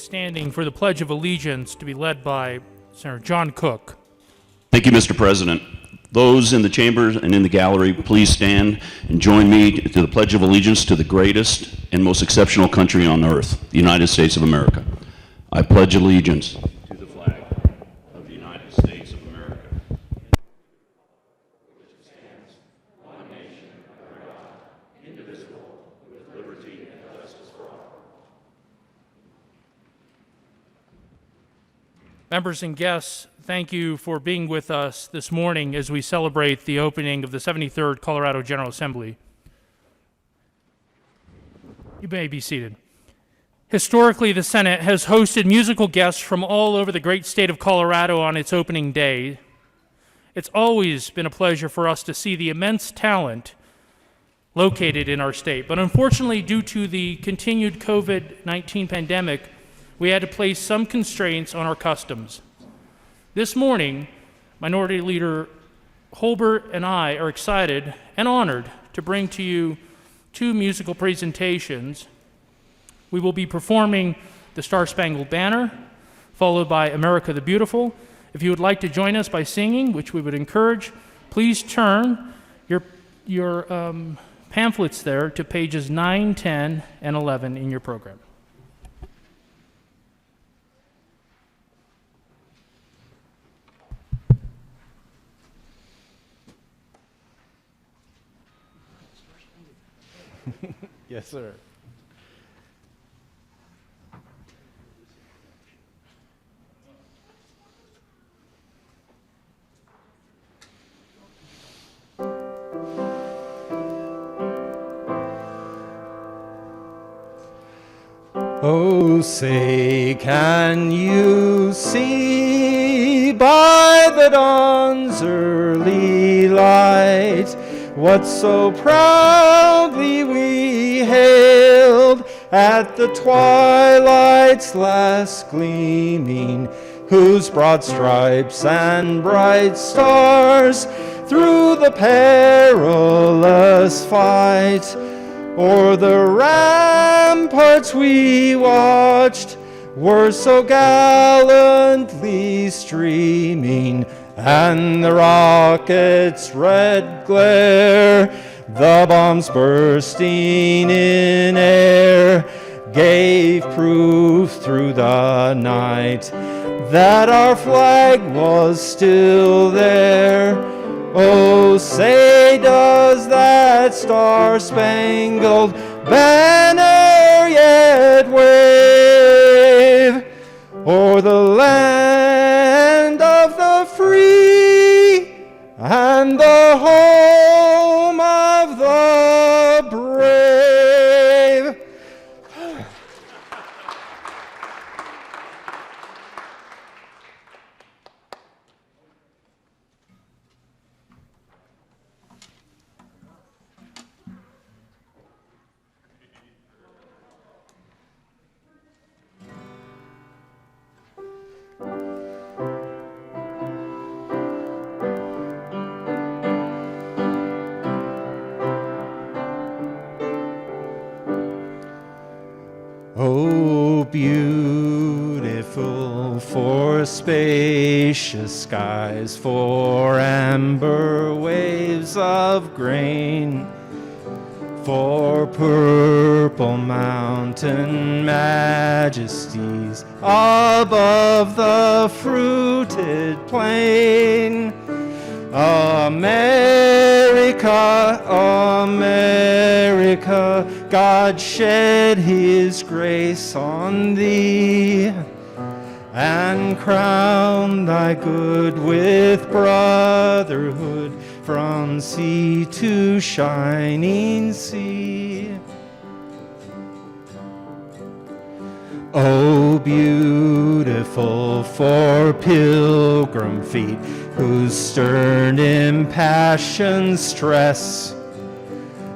standing for the Pledge of Allegiance to be led by Senator John Cook. Thank you, Mr. President. Those in the chambers and in the gallery, please stand and join me to the Pledge of Allegiance to the greatest and most exceptional country on earth, the United States of America. I pledge allegiance to the flag of the United States of America, which stands one nation under God, indivisible, with liberty and justice for all. Members and guests, thank you for being with us this morning as we celebrate the opening of the 73rd Colorado General Assembly. You may be seated. Historically, the Senate has hosted musical guests from all over the great state of Colorado on its opening day. It's always been a pleasure for us to see the immense talent located in our state. But unfortunately, due to the continued COVID-19 pandemic, we had to place some constraints on our customs. This morning, Minority Leader Holbert and I are excited and honored to bring to you two musical presentations. We will be performing the Star-Spangled Banner, followed by America the Beautiful. If you would like to join us by singing, which we would encourage, please turn your pamphlets there to pages 9, 10, and 11 in your program. Yes, sir. Oh, say, can you see by the dawn's early light what so proudly we hailed at the twilight's last gleaming, whose broad stripes and bright stars through the perilous fight o'er the ramparts we watched were so gallantly streaming, and the rocket's red glare, the bombs bursting in air, gave proof through the night that our flag was still there. Oh, say, does that star-spangled banner yet wave o'er the land of the free and the home of the brave? Oh, beautiful for spacious skies, for amber waves of grain, for purple mountain majesties above the fruited plain. America, America, God shed his grace on thee, and crown thy good with brotherhood from sea to shining sea. Oh, beautiful for pilgrim feet, whose stern impassioned stress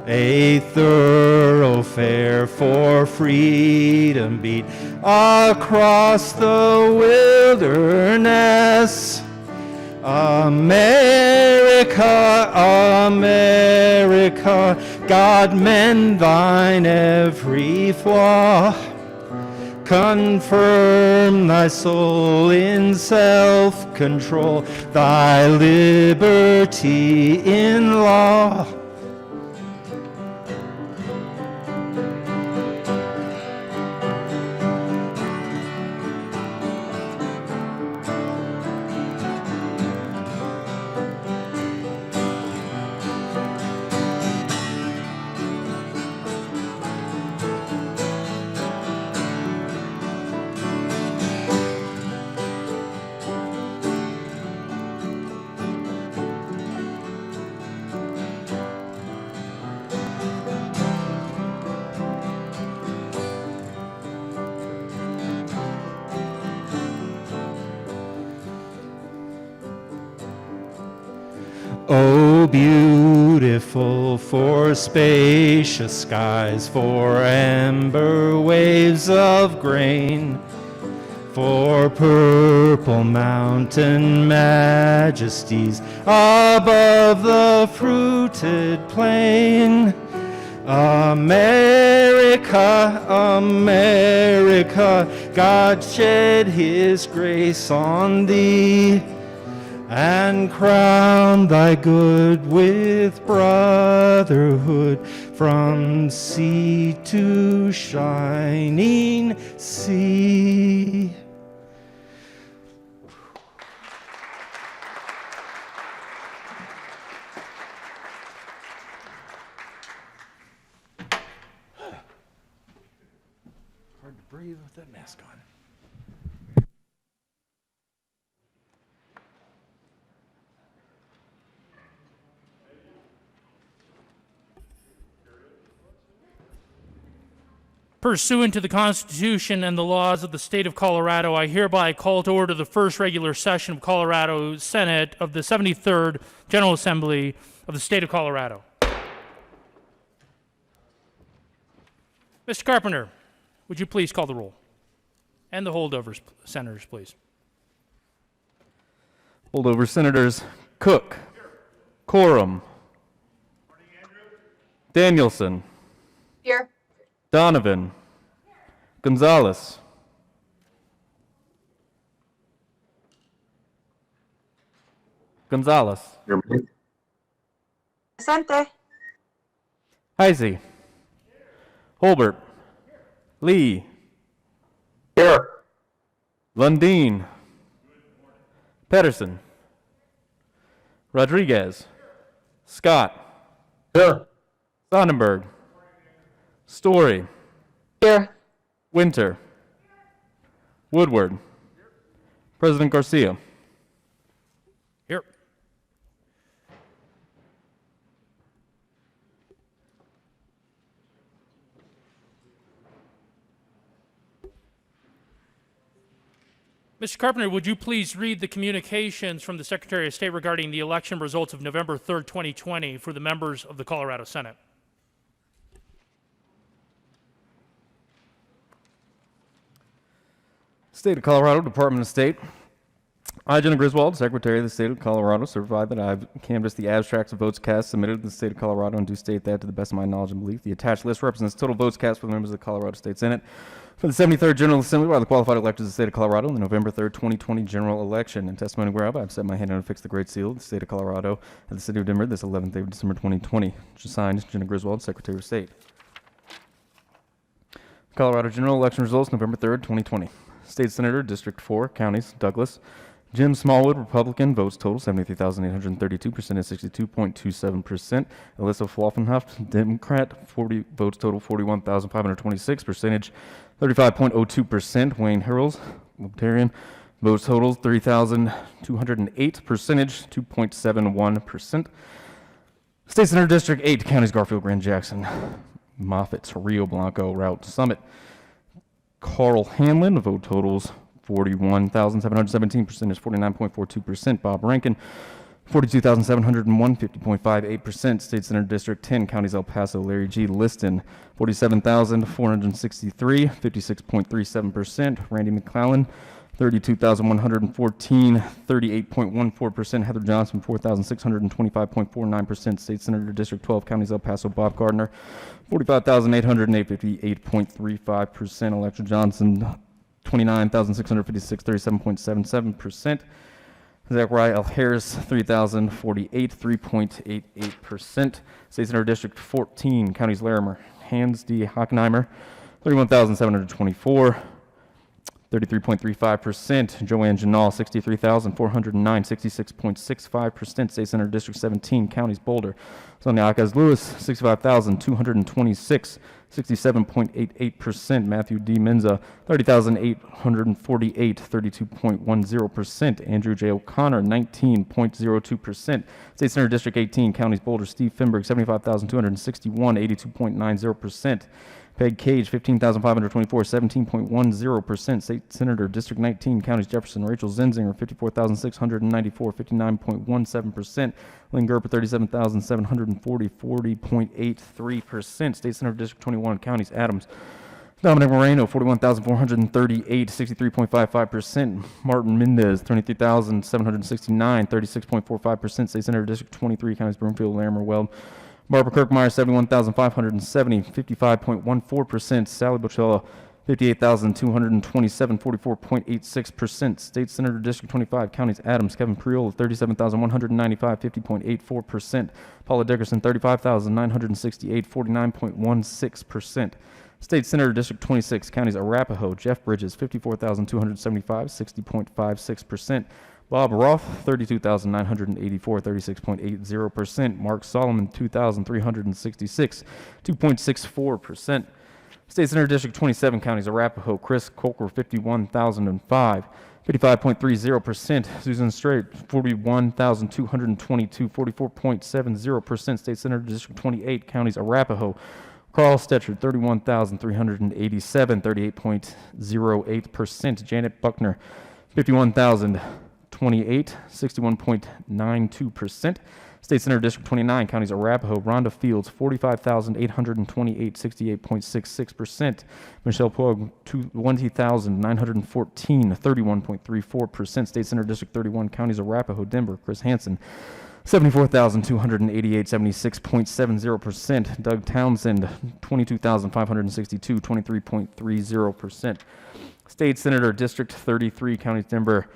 a thoroughfare for freedom beat across the wilderness. America, America, God mend thine every flaw. confirm thy soul in self-control, thy liberty in law. Oh, beautiful for spacious skies, for amber waves of grain, for purple mountain majesties above the fruited plain. America, America, God shed his grace on thee, and crown thy good with brotherhood from sea to shining sea. Hard to breathe with that mask on. Pursuant to the Constitution and the laws of the state of Colorado, I hereby call to order the first regular session of Colorado Senate of the 73rd General Assembly of the state of Colorado. Mr. Carpenter, would you please call the roll? And the holdovers, senators, please. Holdover Senators Cook, Coram, Danielson, Here. Donovan, Gonzalez, Presente. Heisey, Holbert, Lee, Here. Lundeen, Pedersen, Rodriguez, Scott, Here. Sonnenberg, Story, Here. Winter, Woodward, President Garcia. Here. Mr. Carpenter, would you please read the communications from the Secretary of State regarding the election results of November 3rd, 2020 for the members of the Colorado Senate? State of Colorado, Department of State. I, Jenna Griswold, Secretary of the State of Colorado, certify that I've canvassed the abstracts of votes cast submitted to the State of Colorado and do state that to the best of my knowledge and belief. The attached list represents total votes cast for the members of the Colorado State Senate for the 73rd General Assembly by the qualified electors of the State of Colorado in the November 3rd, 2020 general election. In testimony whereof, I have set my hand and affixed the Great Seal of the State of Colorado at the City of Denver this 11th day of December 2020. Signed, Jenna Griswold, Secretary of State. Colorado general election results, November 3rd, 2020. State Senator, District 4, Counties, Douglas. Jim Smallwood, Republican, votes total 73,832, percentage 62.27%. Alyssa Fluffenhuff, Democrat, 40 votes total 41,526, percentage 35.02%. Wayne Harrells, Libertarian, votes total 3,208, percentage 2.71%. State Senator, District 8, Counties, Garfield, Grand Jackson, Moffett, Rio Blanco, Route Summit. Carl Hanlon, vote totals 41,717, percentage 49.42%. Bob Rankin, 42,701, 50.58%. State Senator District 10, Counties El Paso, Larry G. Liston, 47,463, 56.37%. Randy McClellan, 32,114, 38.14%. Heather Johnson, 4,625.49%. State Senator, District 12, Counties El Paso, Bob Gardner, 45,808, 58.35%. Electra Johnson, 29,656, 37.77%. Zachariah L. Harris, 3,048, 3.88%. State Senator District 14, Counties Larimer, Hans D. Hockenheimer, 31,724, 33.35%. Joanne Janal, 63,409, 66.65%. State Senator District 17, Counties Boulder, Sonia Acaz Lewis, 65,226, 67.88%. Matthew D. Menza, 30,848, 32.10%. Andrew J. O'Connor, 19.02%. State Senator District 18, Counties Boulder, Steve Finberg, 75,261, 82.90%. Peg Cage, 15,524, 17.10%. State Senator, District 19, Counties Jefferson, Rachel Zinzinger, 54,694, 59.17%. Lynn Gerber, 37,740, 40.83%. State Senator, District 21, Counties Adams, Dominic Moreno, 41,438, 63.55%. Martin Mendez, 23,769, 36.45%. State Senator, District 23, Counties Broomfield, Larimer, Weld, Barbara Kirkmeyer, 71,570, 55.14%. Sally Bocella, 58,227, 44.86%. State Senator, District 25, Counties Adams, Kevin Priola, 37,195, 50.84%. Paula Dickerson, 35,968, 49.16%. State Senator, District 26, Counties Arapahoe, Jeff Bridges, 54,275, 60.56%. Bob Roth, 32,984, 36.80%. Mark Solomon, 2,366, 2.64%. State Senator, District 27, Counties Arapahoe, Chris Colker, 51,005, 55.30%. Susan Strait, 41,222, 44.70%. State Senator, District 28, Counties Arapahoe, Carl Stetcher, 31,387, 38.08%. Janet Buckner, 51,028, 61.92%. State Senator, District 29, Counties Arapahoe, Rhonda Fields, 45,828, 68.66%. Michelle Pogue, 20,914, 31.34%. State Senator, District 31, Counties Arapahoe, Denver, Chris Hansen, 74,288, 76.70%. Doug Townsend, 22,562, 23.30%. State Senator, District 33, Counties Denver,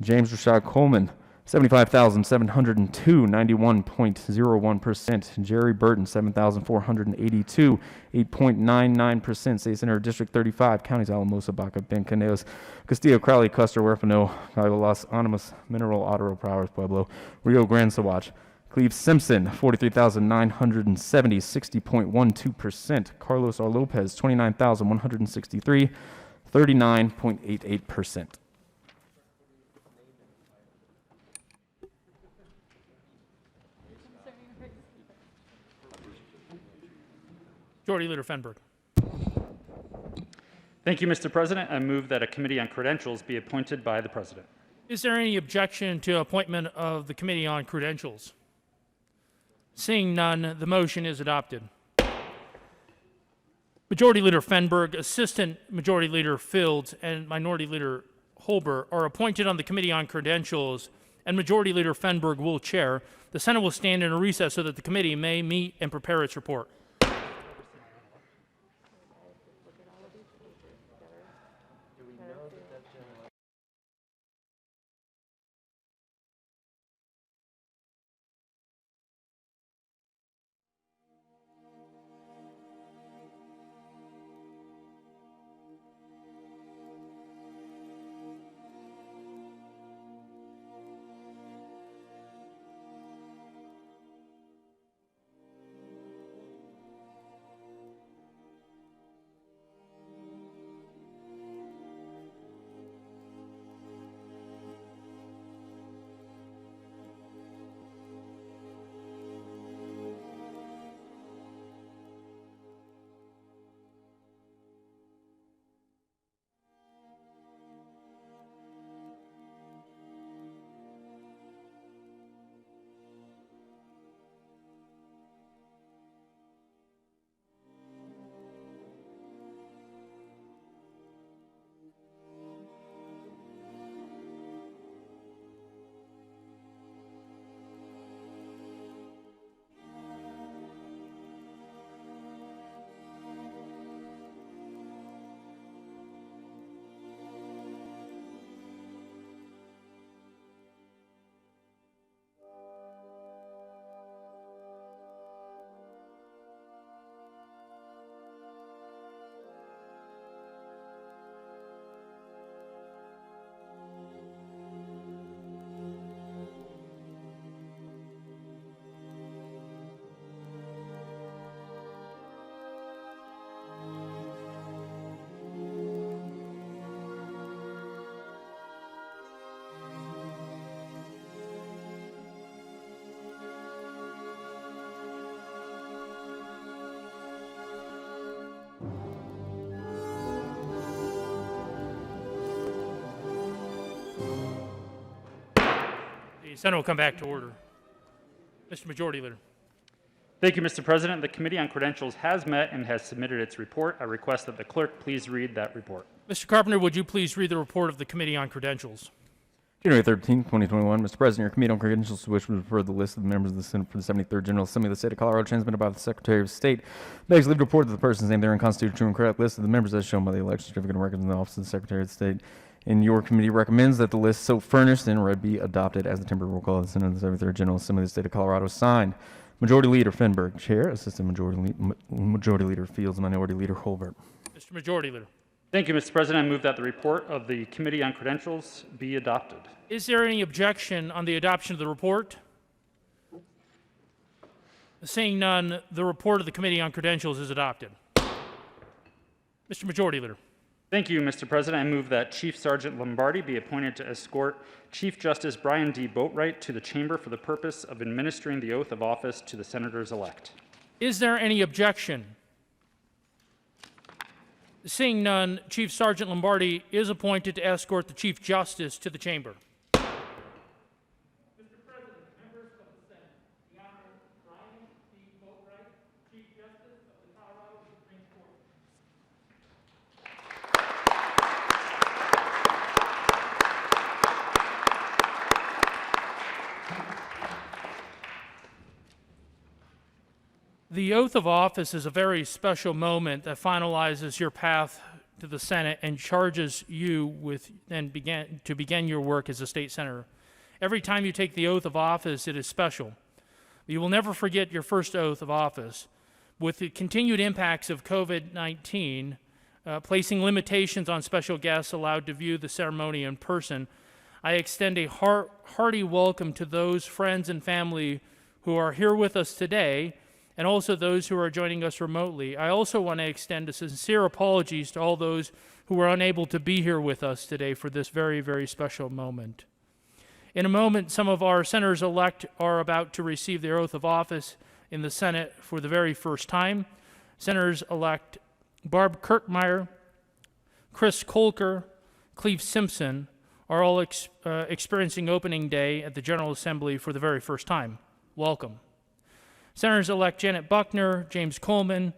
James Rashad Coleman, 75,702, 91.01%. Jerry Burton, 7,482, 8.99%. State Senator, District 35, Counties Alamosa, Baca, Bencaneos, Castillo, Crowley, Custer, Huerfano, Los Animas, Mineral, Ottawa, Powers, Pueblo, Rio Grande, Sawatch. Cleve Simpson, 43,970, 60.12%. Carlos R. Lopez, 29,163, 39.88%. Majority Leader Fenberg. Thank you, Mr. President. I move that a committee on credentials be appointed by the President. Is there any objection to appointment of the Committee on Credentials? Seeing none, the motion is adopted. Majority Leader Fenberg, Assistant Majority Leader Fields, and Minority Leader Holber are appointed on the Committee on Credentials, and Majority Leader Fenberg will chair. The Senate will stand in a recess so that the committee may meet and prepare its report. The Senate will come back to order. Mr. Majority Leader. Thank you, Mr. President. The Committee on Credentials has met and has submitted its report. I request that the clerk please read that report. Mr. Carpenter, would you please read the report of the Committee on Credentials? January 13, 2021. Mr. President, your Committee on Credentials to which we refer the list of the members of the Senate for the 73rd General Assembly of the State of Colorado transmitted by the Secretary of State begs leave to report that the persons named therein constitute a true and correct list of the members as shown by the election certificate and records in the office of the Secretary of State. And your committee recommends that the list so furnished and read be adopted as the temporary roll call of the Senate of the 73rd General Assembly of the State of Colorado signed. Majority Leader Fenberg, Chair. Assistant Majority Leader Fields, Minority Leader Holbert. Mr. Majority Leader. Thank you, Mr. President. I move that the report of the Committee on Credentials be adopted. Is there any objection on the adoption of the report? Seeing none, the report of the Committee on Credentials is adopted. Mr. Majority Leader. Thank you, Mr. President. I move that Chief Sergeant Lombardi be appointed to escort Chief Justice Brian D. Boatwright to the chamber for the purpose of administering the oath of office to the senators-elect. Is there any objection? Seeing none, Chief Sergeant Lombardi is appointed to escort the Chief Justice to the chamber. Mr. President, members of the Senate, the Honorable Brian D. Boatwright, Chief Justice of the Colorado Supreme Court. The oath of office is a very special moment that finalizes your path to the Senate and charges you with to begin your work as a state senator. Every time you take the oath of office, it is special. You will never forget your first oath of office. With the continued impacts of COVID-19, placing limitations on special guests allowed to view the ceremony in person, I extend a hearty welcome to those friends and family who are here with us today, and also those who are joining us remotely. I also want to extend a sincere apologies to all those who were unable to be here with us today for this very, very special moment. In a moment, some of our senators-elect are about to receive their oath of office in the Senate for the very first time. Senators-elect Barb Kirkmeyer, Chris Kolker, Cleve Simpson are all experiencing opening day at the General Assembly for the very first time. Welcome. Senators-elect Janet Buckner, James Coleman,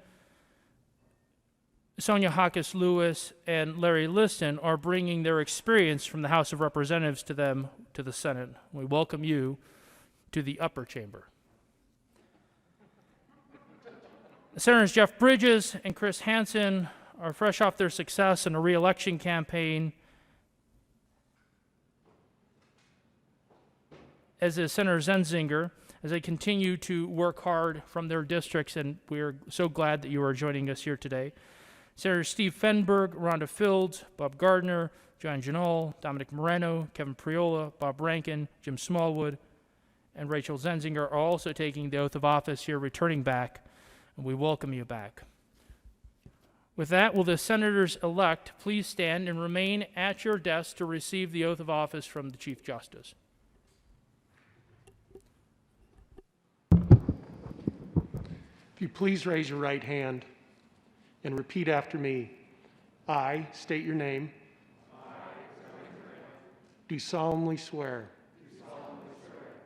Sonia Hawkes Lewis, and Larry Liston are bringing their experience from the House of Representatives to the Senate. We welcome you to the upper chamber. Senators Jeff Bridges and Chris Hansen are fresh off their success in a re-election campaign, as is Senator Zenzinger, as they continue to work hard from their districts, and we are so glad that you are joining us here today. Senator Steve Fenberg, Rhonda Fields, Bob Gardner, John Janol, Dominic Moreno, Kevin Priola, Bob Rankin, Jim Smallwood, and Rachel Zenzinger are also taking the oath of office here, returning back, and we welcome you back. With that, will the senators-elect please stand and remain at your desk to receive the oath of office from the Chief Justice. If you please raise your right hand and repeat after me. I state your name. Do solemnly swear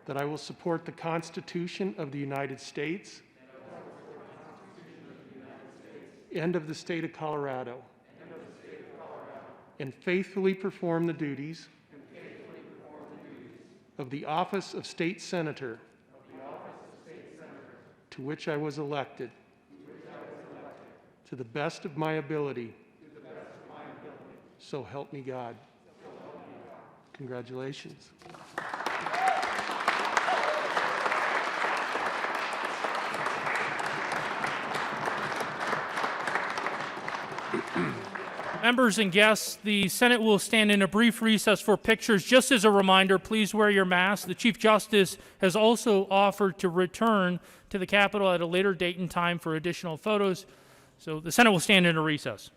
that I will support the Constitution of the United States and of the State of Colorado, and faithfully perform the duties of the office of State Senator to which I was elected, to the best of my ability, so help me God. Congratulations. Members and guests, the Senate will stand in a brief recess for pictures. Just as a reminder, please wear your mask. The Chief Justice has also offered to return to the Capitol at a later date and time for additional photos. So the Senate will stand in a recess.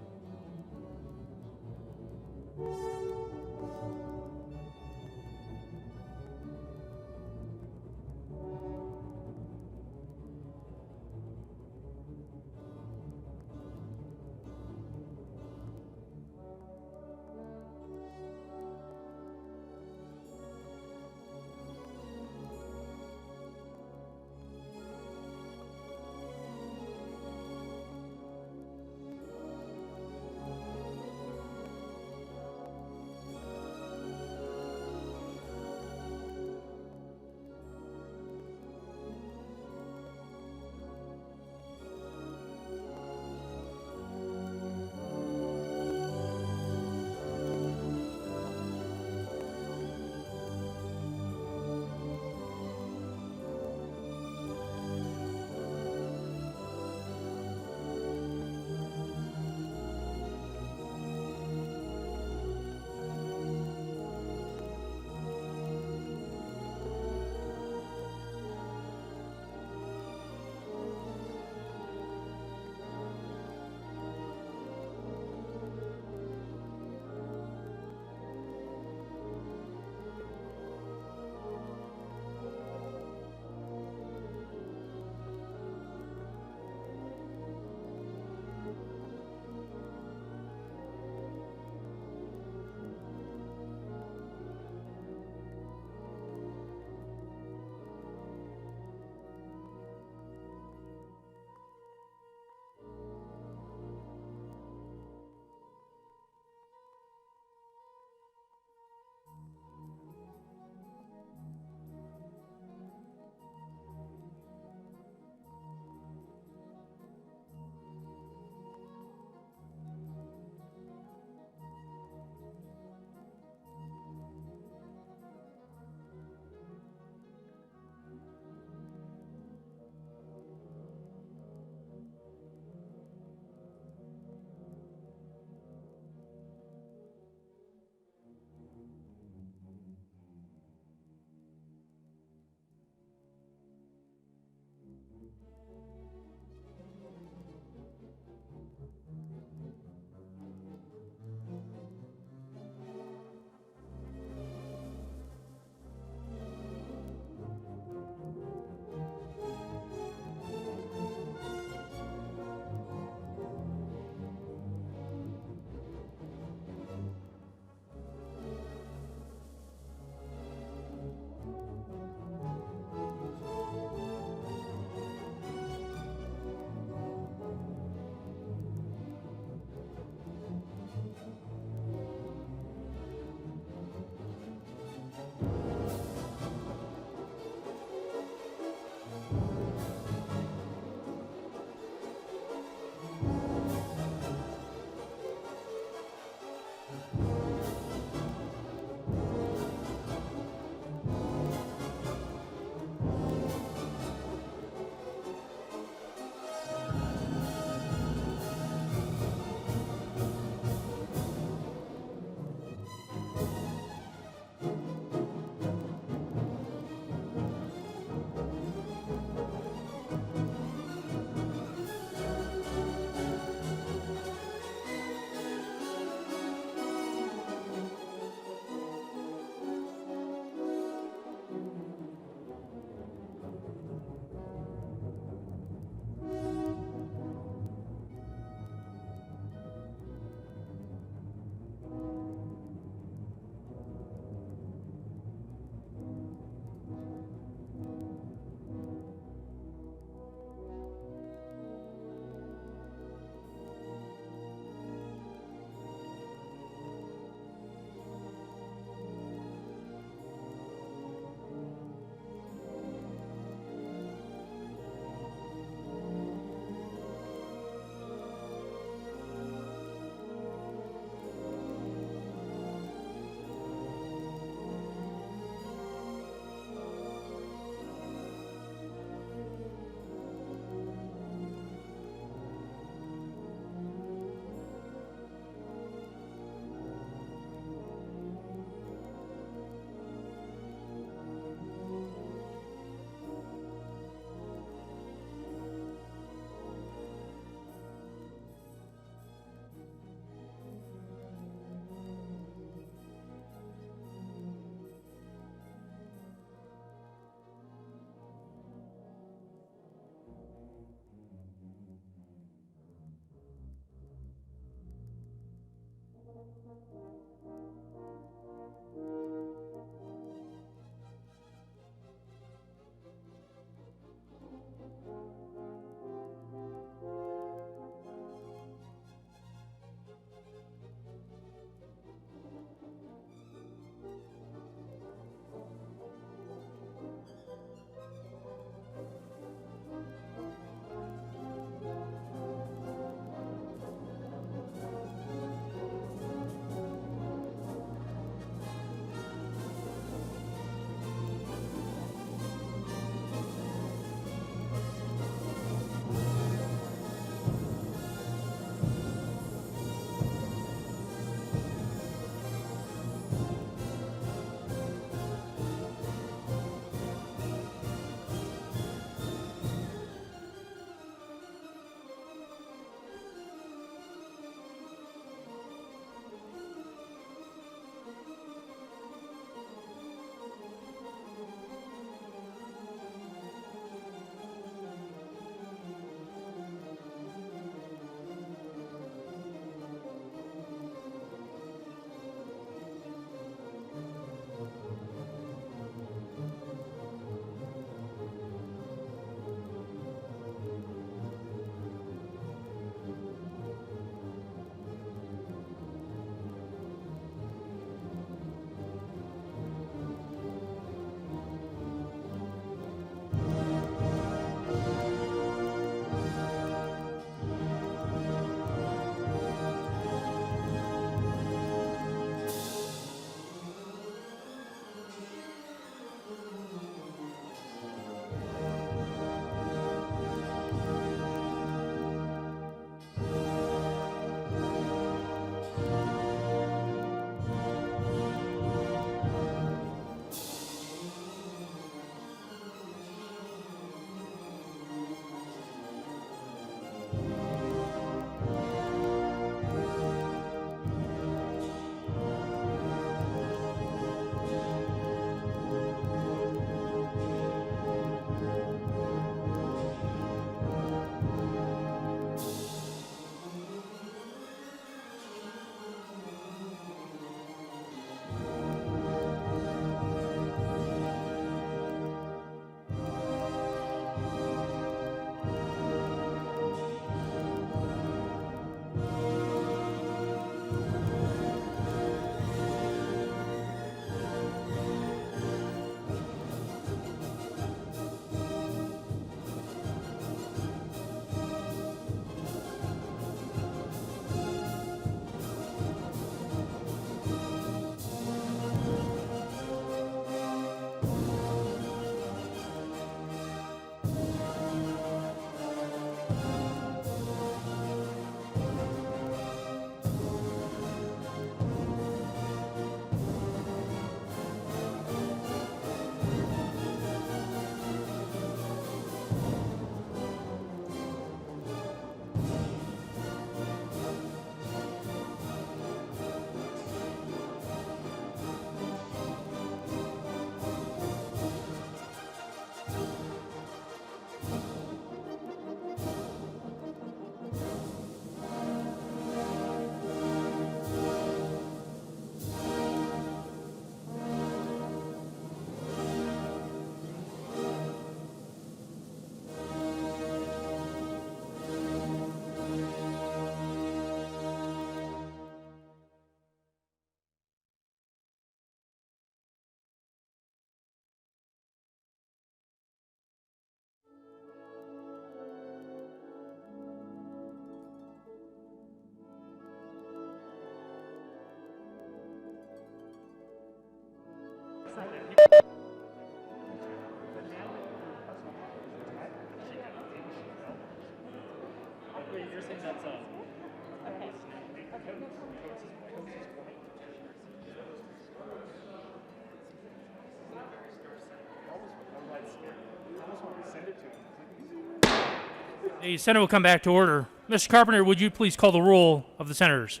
The Senate will come back to order. Mr. Carpenter, would you please call the roll of the senators?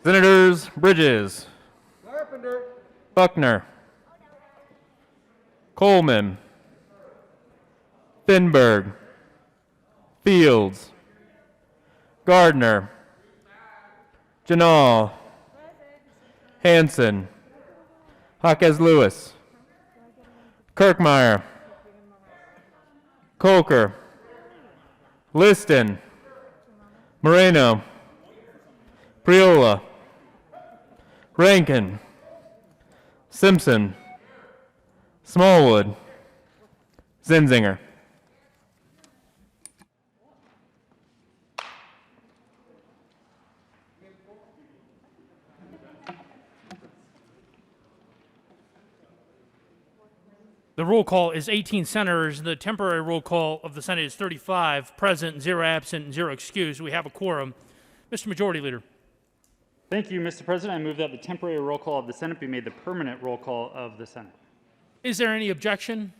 Senators Bridges, Buckner, Coleman, Finberg, Fields, Gardner, Janal, Hanson, Jaquez Lewis, Kirkmeyer, Colker, Liston, Moreno, Priola, Rankin, Simpson, Smallwood, Zinzinger. The roll call is 18 senators. The temporary roll call of the Senate is 35, present, 0 absent, and 0 excused. We have a quorum. Mr. Majority Leader. Thank you, Mr. President. I move that the temporary roll call of the Senate be made the permanent roll call of the Senate. Is there any objection?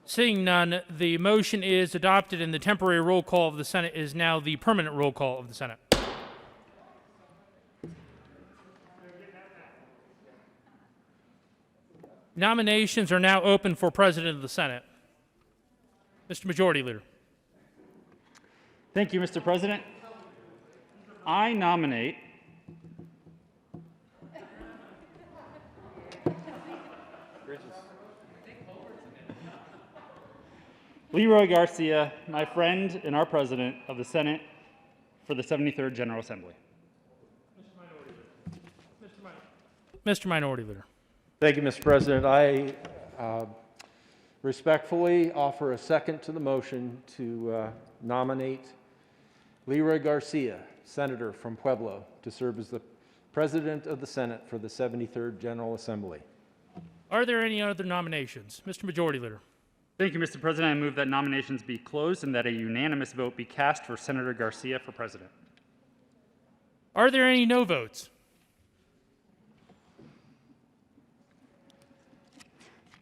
Seeing none, the motion is adopted and the temporary roll call of the Senate is now the permanent roll call of the Senate. Nominations are now open for President of the Senate. Mr. Majority Leader. Thank you, Mr. President. I nominate Leroy Garcia, my friend and our President of the Senate, for the 73rd General Assembly. Mr. Minority Leader. Thank you, Mr. President. I respectfully offer a second to the motion to nominate Leroy Garcia, Senator from Pueblo, to serve as the President of the Senate for the 73rd General Assembly. Are there any other nominations? Mr. Majority Leader. Thank you, Mr. President. I move that nominations be closed and that a unanimous vote be cast for Senator Garcia for President. Are there any no votes?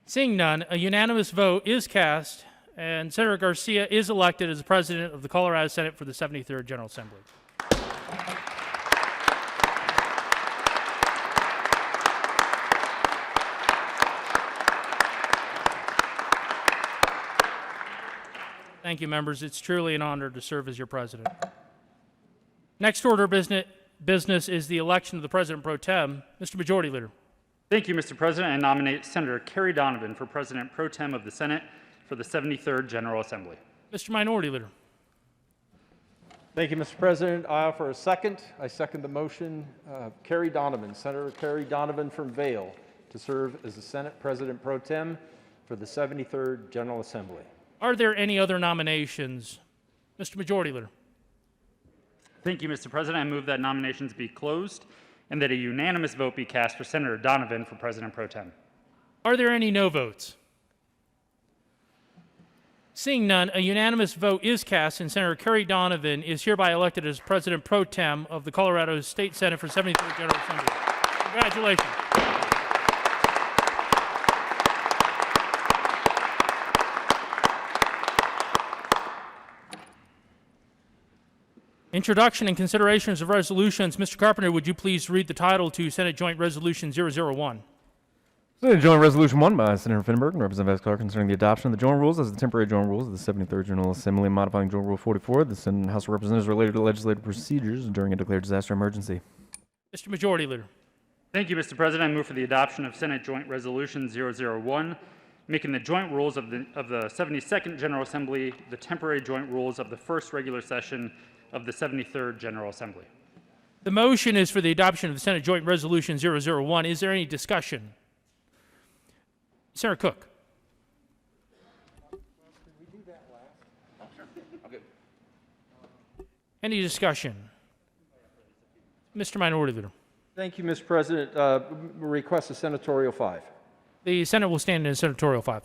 Seeing none, a unanimous vote is cast, and Senator Garcia is elected as the President of the Colorado Senate for the 73rd General Assembly. Thank you, members. It's truly an honor to serve as your President. Next order of business is the election of the President Pro Tem. Mr. Majority Leader. Thank you, Mr. President. I nominate Senator Kerry Donovan for President Pro Tem of the Senate for the 73rd General Assembly. Mr. Minority Leader. Thank you, Mr. President. I offer a second. I second the motion. Kerry Donovan, Senator Kerry Donovan from Vail, to serve as the Senate President Pro Tem for the 73rd General Assembly. Are there any other nominations? Mr. Majority Leader. Thank you, Mr. President. I move that nominations be closed and that a unanimous vote be cast for Senator Donovan for President Pro Tem. Are there any no votes? Seeing none, a unanimous vote is cast, and Senator Kerry Donovan is hereby elected as President Pro Tem of the Colorado State Senate for 73rd General Assembly. Congratulations. Introduction and considerations of resolutions. Mr. Carpenter, would you please read the title to Senate Joint Resolution 001? Senate Joint Resolution 1 by Senator Finberg and Representative Vice Clark concerning the adoption of the joint rules as the temporary joint rules of the 73rd General Assembly, modifying Joint Rule 44 of the Senate and House of Representatives related to legislative procedures during a declared disaster emergency. Mr. Majority Leader. Thank you, Mr. President. I move for the adoption of Senate Joint Resolution 001, making the joint rules of the 72nd General Assembly the temporary joint rules of the first regular session of the 73rd General Assembly. The motion is for the adoption of the Senate Joint Resolution 001. Is there any discussion? Senator Cook. Any discussion? Mr. Minority Leader. Thank you, Mr. President. Request a senatorial 5. The Senate will stand in senatorial 5.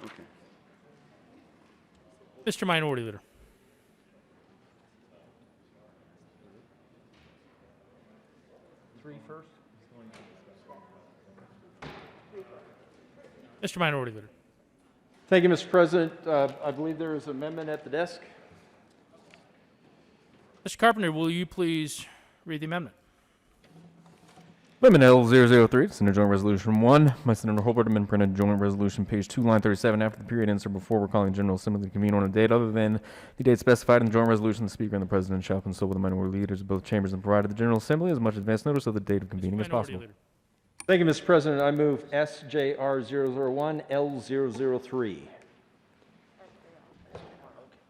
Okay. Mr. Minority Leader. Three first? Mr. Minority Leader. Thank you, Mr. President. I believe there is an amendment at the desk. Mr. Carpenter, will you please read the amendment? Amendment L003, Senate Joint Resolution 1 by Senator Hobart, amend printed joint resolution, page 2, line 37, after the period ends or before recalling General Assembly to convene on a date other than the date specified in the joint resolution. The Speaker and the President shall consult with the minority leaders of both chambers and provide to the General Assembly as much advance notice of the date of convening as Minority possible. Leader. Thank you, Mr. President. I move SJR001 L003.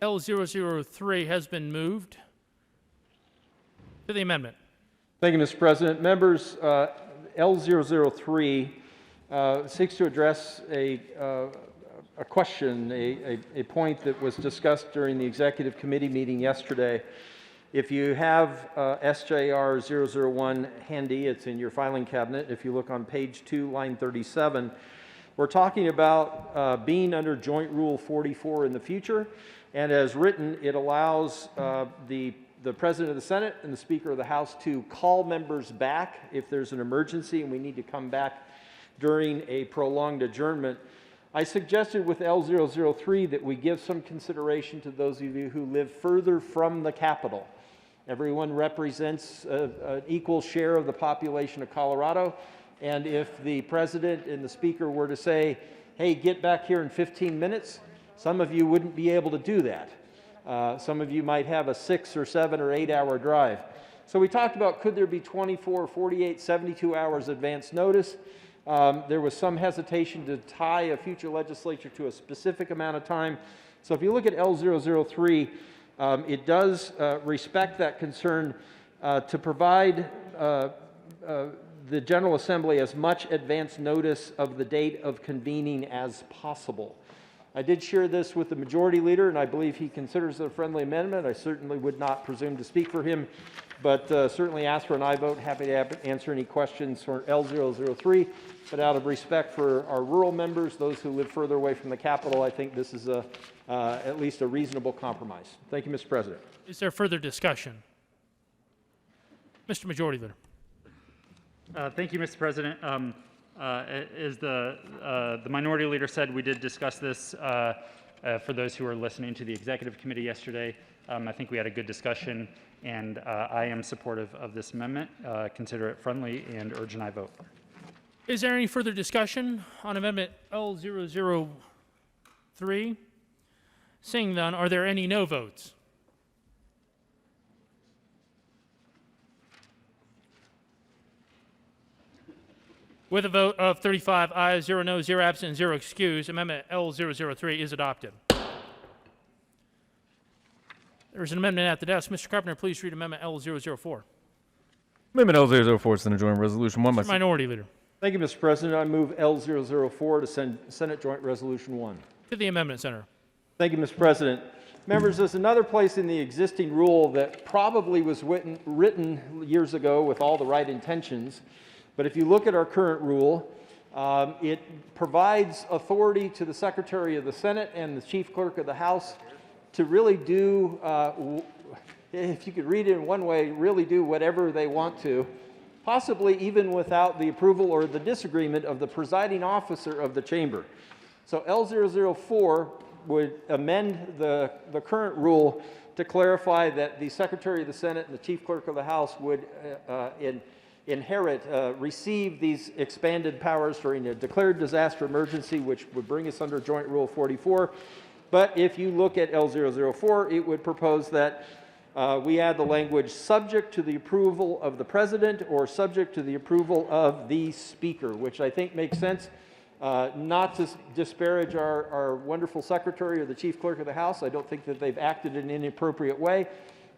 L003 has been moved to the amendment. Thank you, Mr. President. Members, L003 seeks to address a question, a point that was discussed during the Executive Committee meeting yesterday. If you have SJR001 handy, it's in your filing cabinet. If you look on page 2, line 37, we're talking about being under Joint Rule 44 in the future. And as written, it allows the President of the Senate and the Speaker of the House to call members back if there's an emergency and we need to come back during a prolonged adjournment. I suggested with L003 that we give some consideration to those of you who live further from the Capitol. Everyone represents an equal share of the population of Colorado, and if the President and the Speaker were to say, hey, get back here in 15 minutes, some of you wouldn't be able to do that. Some of you might have a 6 or 7 or 8 hour drive. So we talked about could there be 24, 48, 72 hours advance notice. There was some hesitation to tie a future legislature to a specific amount of time. So if you look at L003, it does respect that concern to provide the General Assembly as much advance notice of the date of convening as possible. I did share this with the Majority Leader, and I believe he considers it a friendly amendment. I certainly would not presume to speak for him, but certainly ask for an aye vote. Happy to answer any questions for L003. But out of respect for our rural members, those who live further away from the Capitol, I think this is at least a reasonable compromise. Thank you, Mr. President. Is there further discussion? Mr. Majority Leader. Thank you, Mr. President. As the Minority Leader said, we did discuss this for those who were listening to the Executive Committee yesterday. I think we had a good discussion, and I am supportive of this amendment. Consider it friendly and urge an aye vote. Is there any further discussion on Amendment L003? Seeing none, are there any no votes? With a vote of 35 ayes, 0 no, 0 absent, 0 excused, Amendment L003 is adopted. There is an amendment at the desk. Mr. Carpenter, please read Amendment L004. Amendment L004, Senate Joint Resolution 1 by Mr. Minority Leader. Thank you, Mr. President. I move L004 to send Senate Joint Resolution 1. To the amendment, Senator. Thank you, Mr. President. Members, there's another place in the existing rule that probably was written years ago with all the right intentions. But if you look at our current rule, it provides authority to the Secretary of the Senate and the Chief Clerk of the House to really do, if you could read it in one way, really do whatever they want to, possibly even without the approval or the disagreement of the presiding officer of the chamber. So L004 would amend the current rule to clarify that the Secretary of the Senate and the Chief Clerk of the House would receive these expanded powers during a declared disaster emergency, which would bring us under Joint Rule 44. But if you look at L004, it would propose that we add the language subject to the approval of the President or subject to the approval of the Speaker, which I think makes sense. Not to disparage our wonderful Secretary or the Chief Clerk of the House. I don't think that they've acted in an inappropriate way.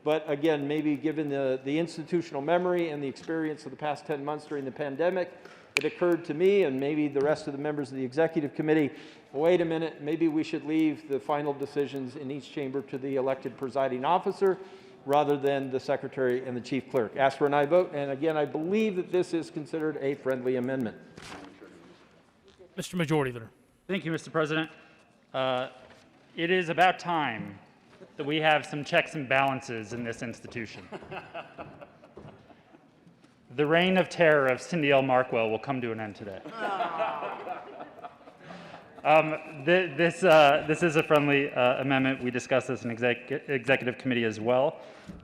But again, maybe given the institutional memory and the experience of the past 10 months during the pandemic, it occurred to me and maybe the rest of the members of the Executive Committee, wait a minute, maybe we should leave the final decisions in each chamber to the elected presiding officer rather than the Secretary and the Chief Clerk. Ask for an aye vote, and again, I believe that this is considered a friendly amendment. Mr. Majority Leader. Thank you, Mr. President. It is about time that we have some checks and balances in this institution. The reign of terror of Cindy L. Markwell will come to an end today. This is a friendly amendment. We discussed this in executive committee as well,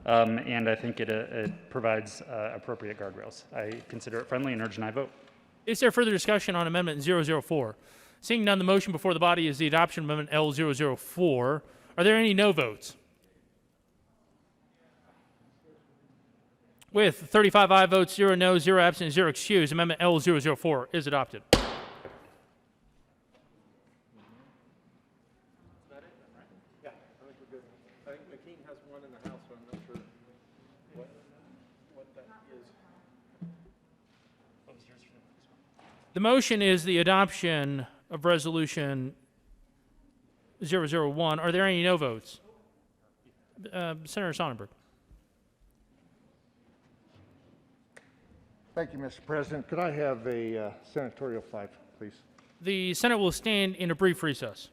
and I think it provides appropriate guardrails. I consider it friendly and urge an aye vote. Is there further discussion on Amendment 004? Seeing none, the motion before the body is the adoption of Amendment L004. Are there any no votes? With 35 aye votes, 0 no, 0 absent, 0 excused, Amendment L004 is adopted. The motion is the adoption of Resolution 001. Are there any no votes? Senator Sonnenberg. Thank you, Mr. President. Could I have a senatorial flag, please? The Senate will stand in a brief recess.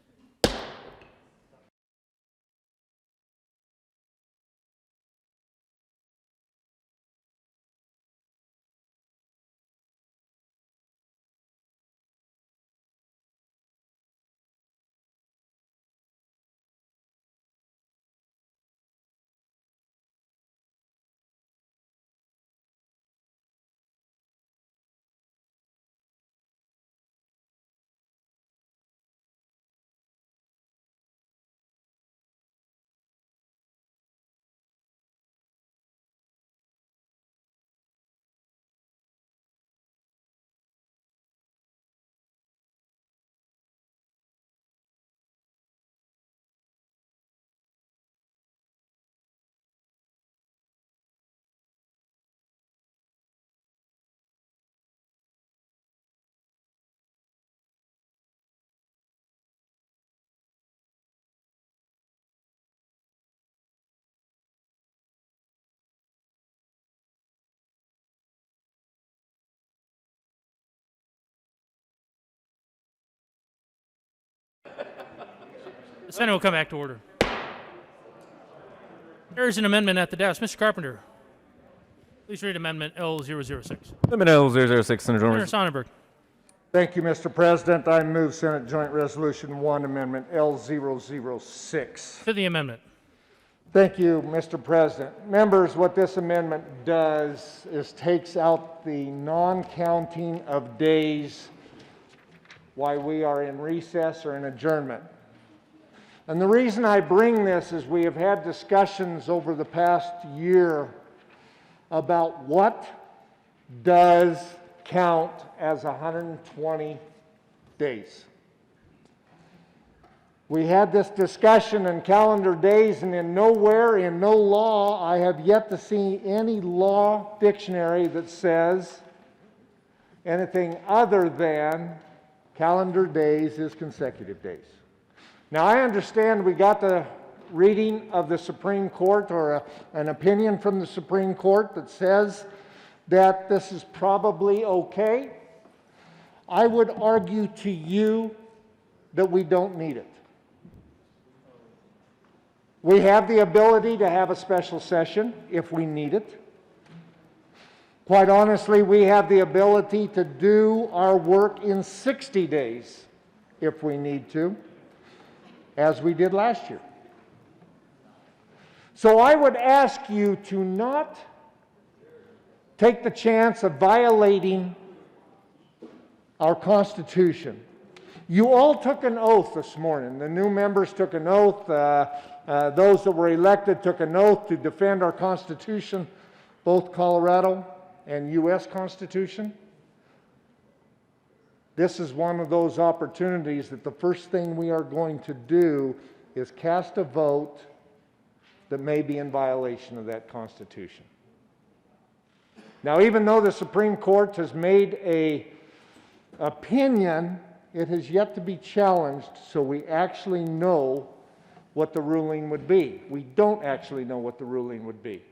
The Senate will come back to order. There is an amendment at the desk. Mr. Carpenter, please read Amendment L006. Amendment L006, Senator Senator Dormer. Sonnenberg. Thank you, Mr. President. I move Senate Joint Resolution 1, Amendment L006. To the amendment. Thank you, Mr. President. Members, what this amendment does is takes out the non-counting of days while we are in recess or in adjournment. And the reason I bring this is we have had discussions over the past year about what does count as 120 days. We had this discussion in calendar days, and in nowhere, in no law, I have yet to see any law dictionary that says anything other than calendar days is consecutive days. Now, I understand we got the reading of the Supreme Court or an opinion from the Supreme Court that says that this is probably okay. I would argue to you that we don't need it. We have the ability to have a special session if we need it. Quite honestly, we have the ability to do our work in 60 days if we need to, as we did last year. So I would ask you to not take the chance of violating our Constitution. You all took an oath this morning. The new members took an oath. Those that were elected took an oath to defend our Constitution, both Colorado and U.S. Constitution. This is one of those opportunities that the first thing we are going to do is cast a vote that may be in violation of that Constitution. Now, even though the Supreme Court has made an opinion, it has yet to be challenged, so we actually know what the ruling would be. We don't actually know what the ruling would be.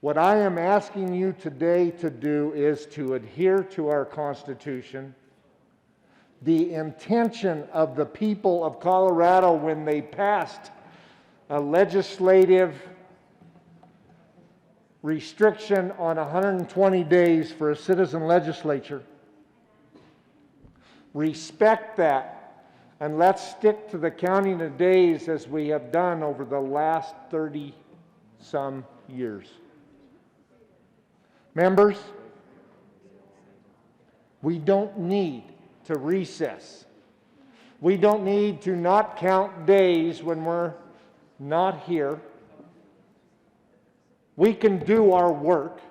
What I am asking you today to do is to adhere to our Constitution the intention of the people of Colorado when they passed a legislative restriction on 120 days for a citizen legislature. Respect that, and let's stick to the counting of days as we have done over the last 30-some years. Members, we don't need to recess. We don't need to not count days when we're not here. We can do our work.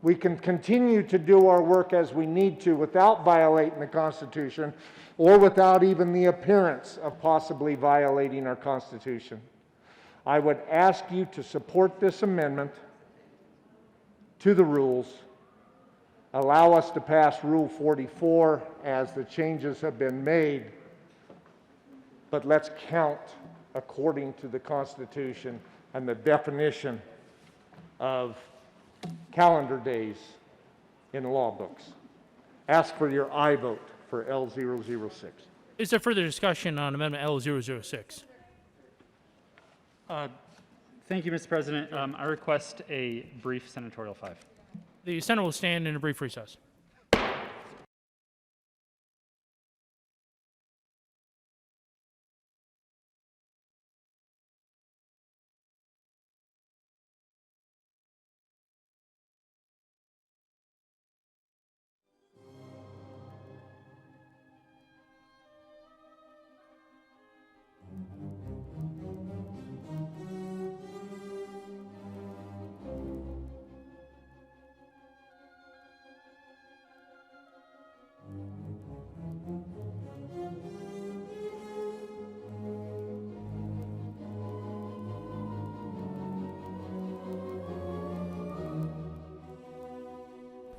We can continue to do our work as we need to without violating the Constitution or without even the appearance of possibly violating our Constitution. I would ask you to support this amendment to the rules. Allow us to pass Rule 44 as the changes have been made, but let's count according to the Constitution and the definition of calendar days in law books. Ask for your aye vote for L006. Is there further discussion on Amendment L006? Thank you, Mr. President. I request a brief senatorial 5. The Senate will stand in a brief recess.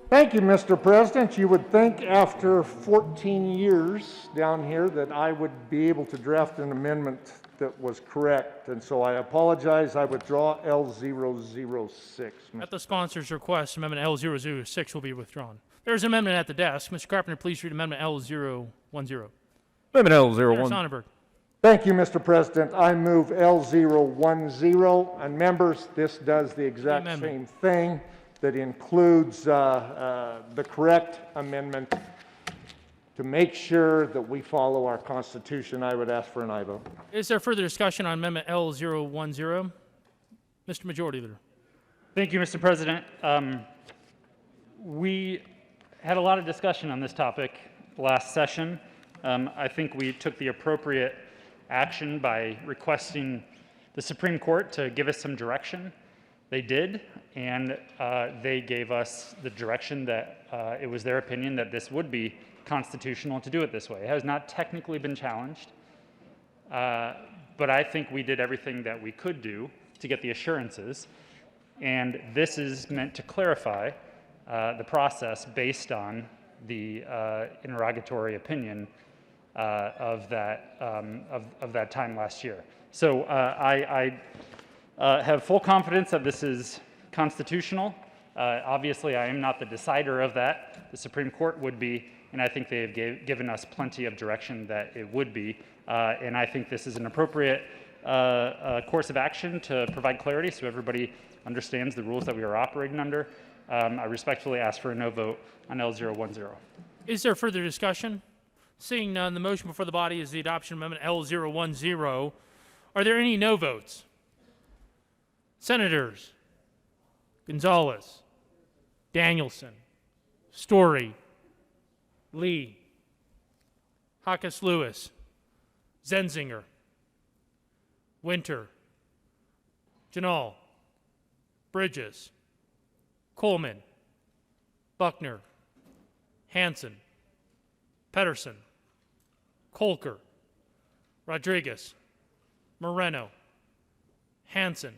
Thank you, Mr. President. You would think after 14 years down here that I would be able to draft an amendment that was correct, and so I apologize. I withdraw L006. At the sponsor's request, Amendment L006 will be withdrawn. There's an amendment at the desk. Mr. Carpenter, please read Amendment L010. Amendment Senator L01. Sonnenberg. Thank you, Mr. President. I move L010, and members, this does the exact same thing. That includes the correct amendment to make sure that we follow our Constitution. I would ask for an aye vote. Is there further discussion on Amendment L010? Mr. Majority Leader. Thank you, Mr. President. We had a lot of discussion on this topic last session. I think we took the appropriate action by requesting the Supreme Court to give us some direction. They did, and they gave us the direction that it was their opinion that this would be constitutional to do it this way. It has not technically been challenged, but I think we did everything that we could do to get the assurances, and this is meant to clarify the process based on the interrogatory opinion of that time last year. So I have full confidence that this is constitutional. Obviously, I am not the decider of that. The Supreme Court would be, and I think they have given us plenty of direction that it would be. And I think this is an appropriate course of action to provide clarity so everybody understands the rules that we are operating under. I respectfully ask for a no vote on L010. Is there further discussion? Seeing none, the motion before the body is the adoption of Amendment L010. Are there any no votes? Senators Gonzalez, Danielson, Story, Lee, Hawkes Lewis, Zenzinger, Winter, Janal, Bridges, Coleman, Buckner, Hanson, Pedersen, Kolker, Rodriguez, Moreno, Hanson,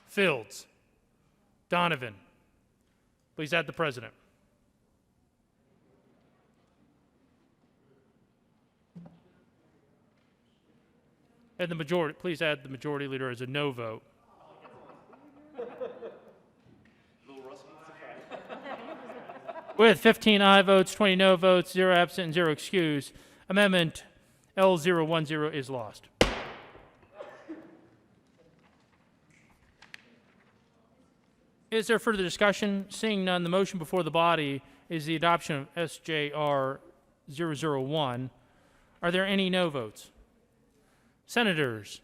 Fields, Donovan. Please add the president. And the majority, please add the majority leader as a no vote. With 15 aye votes, 20 no votes, 0 absent, and 0 excused, Amendment L010 is lost. Is there further discussion? Seeing none, the motion before the body is the adoption of SJR001. Are there any no votes? Senators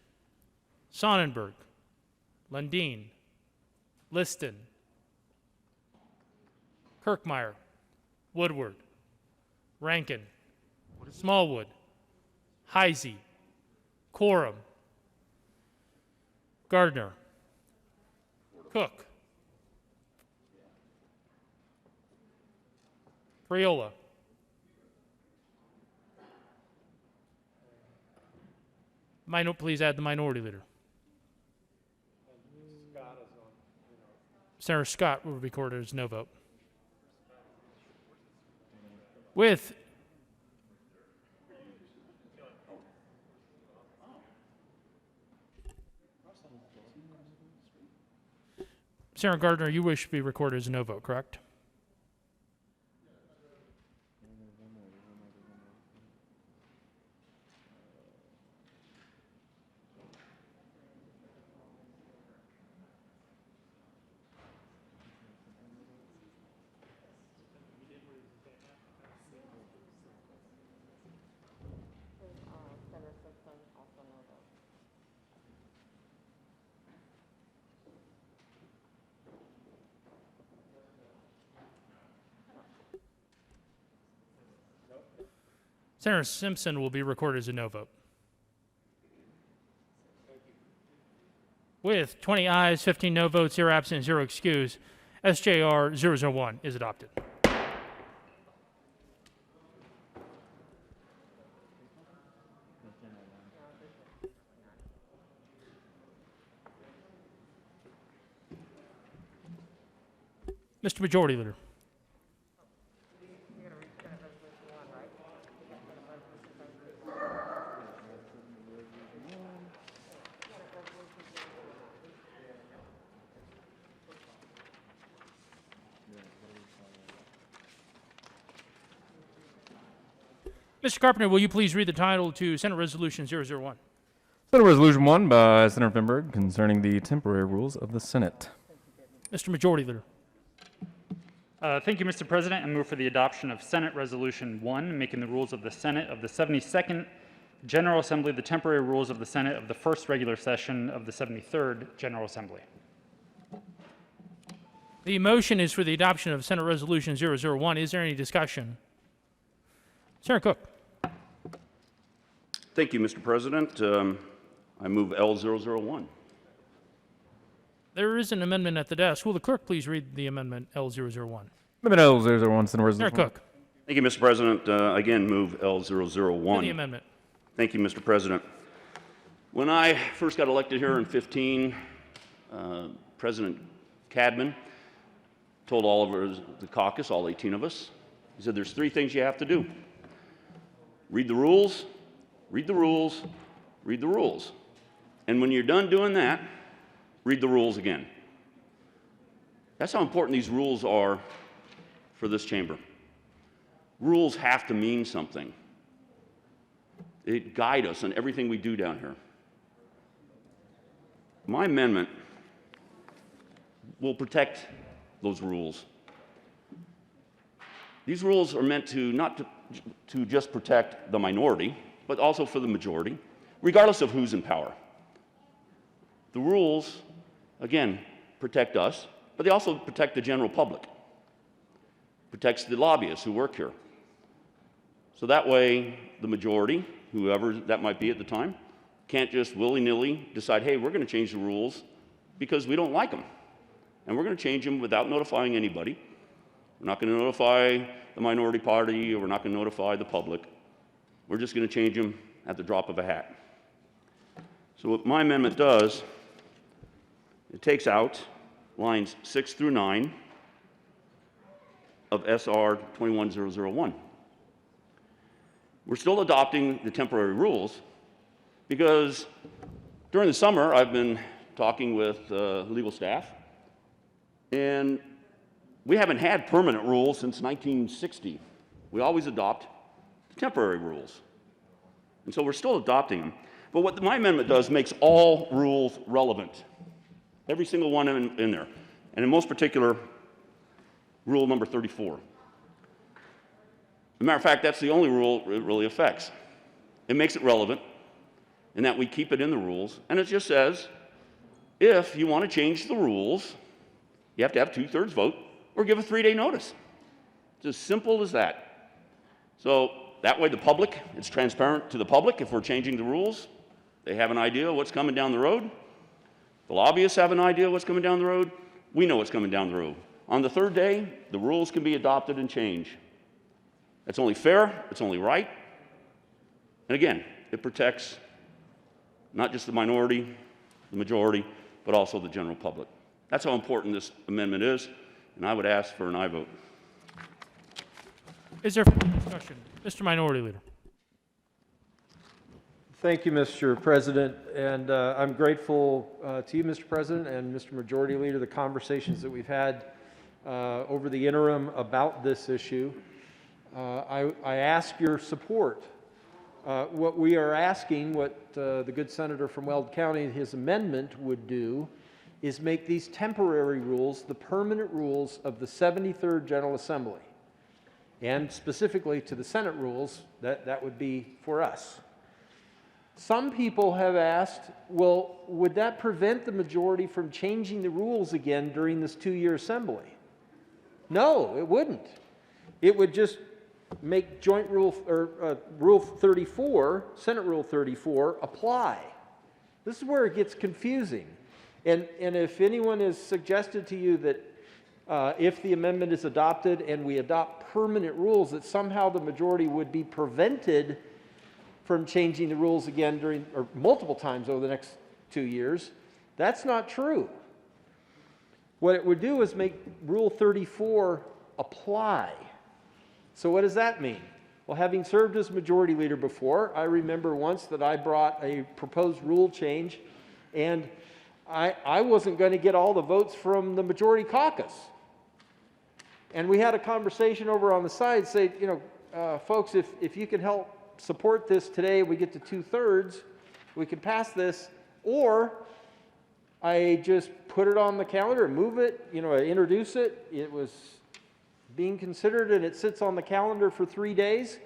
Sonnenberg, Lundin, Liston, Kirkmeyer, Woodward, Rankin, Smallwood, Heisey, Quorum, Gardner, Cook, Friola, please add the minority leader. Senator Scott will be recorded as no vote. With Senator Gardner, you wish to be recorded as a no vote, correct? Senator Simpson will be recorded as a no vote. With 20 ayes, 15 no votes, 0 absent, 0 excused, SJR001 is adopted. Mr. Majority Leader. Mr. Carpenter, will you please read the title to Senate Resolution 001? Senate Resolution 1 by Senator Finberg concerning the temporary rules of the Senate. Mr. Majority Leader. Thank you, Mr. President. I move for the adoption of Senate Resolution 1, making the rules of the Senate of the 72nd General Assembly the temporary rules of the Senate of the first regular session of the 73rd General Assembly. The motion is for the adoption of Senate Resolution 001. Is there any discussion? Senator Cook. Thank you, Mr. President. I move L001. There is an amendment at the desk. Will the clerk please read the amendment L001? Amendment L001, Senate Resolution. Senator Cook. Thank you, Mr. President. Again, move L001. Read the amendment. Thank you, Mr. President. When I first got elected here in 15, President Cadman told all of the caucus, all 18 of us, he said, there's 3 things you have to do. Read the rules, read the rules, read the rules. And when you're done doing that, read the rules again. That's how important these rules are for this chamber. Rules have to mean something. They guide us in everything we do down here. My amendment will protect those rules. These rules are meant to not to just protect the minority, but also for the majority, regardless of who's in power. The rules, again, protect us, but they also protect the general public. Protects the lobbyists who work here. So that way, the majority, whoever that might be at the time, can't just willy-nilly decide, hey, we're going to change the rules because we don't like them. And we're going to change them without notifying anybody. We're not going to notify the minority party, or we're not going to notify the public. We're just going to change them at the drop of a hat. So what my amendment does, it takes out lines 6 through 9 of SR 21001. We're still adopting the temporary rules because during the summer I've been talking with legal staff, and We haven't had permanent rules since 1960. We always adopt temporary rules. And so we're still adopting them. But what my amendment does makes all rules relevant. Every single one in there. And in most particular, rule number 34. As a matter of fact, that's the only rule it really affects. It makes it relevant in that we keep it in the rules. And it just says, if you want to change the rules, you have to have 2/3 vote or give a 3-day notice. It's as simple as that. So that way the public, it's transparent to the public if we're changing the rules. They have an idea what's coming down the road. The lobbyists have an idea what's coming down the road. We know what's coming down the road. On the 3rd day, the rules can be adopted and changed. It's only fair, it's only right. And again, it protects not just the minority, the majority, but also the general public. That's how important this amendment is, and I would ask for an aye vote. Is there further discussion? Mr. Minority Leader. Thank you, Mr. President, and I'm grateful to you, Mr. President, and Mr. Majority Leader, the conversations that we've had over the interim about this issue. I ask your support. What we are asking, what the good senator from Weld County, his amendment would do, is make these temporary rules the permanent rules of the 73rd General Assembly. And specifically to the Senate rules, that would be for us. Some people have asked, well, would that prevent the majority from changing the rules again during this 2-year assembly? No, it wouldn't. It would just make joint rule, or Rule 34, Senate Rule 34, apply. This is where it gets confusing. And if anyone has suggested to you that if the amendment is adopted and we adopt permanent rules, that somehow the majority would be prevented from changing the rules again during, or multiple times over the next 2 years, that's not true. What it would do is make Rule 34 apply. So what does that mean? Well, having served as majority leader before, I remember once that I brought a proposed rule change, and I wasn't going to get all the votes from the majority caucus. And we had a conversation over on the side, say, you know, folks, if you can help support this today, we get to 2/3, we can pass this, or I just put it on the calendar and move it, you know, I introduce it, it was being considered and it sits on the calendar for 3 days,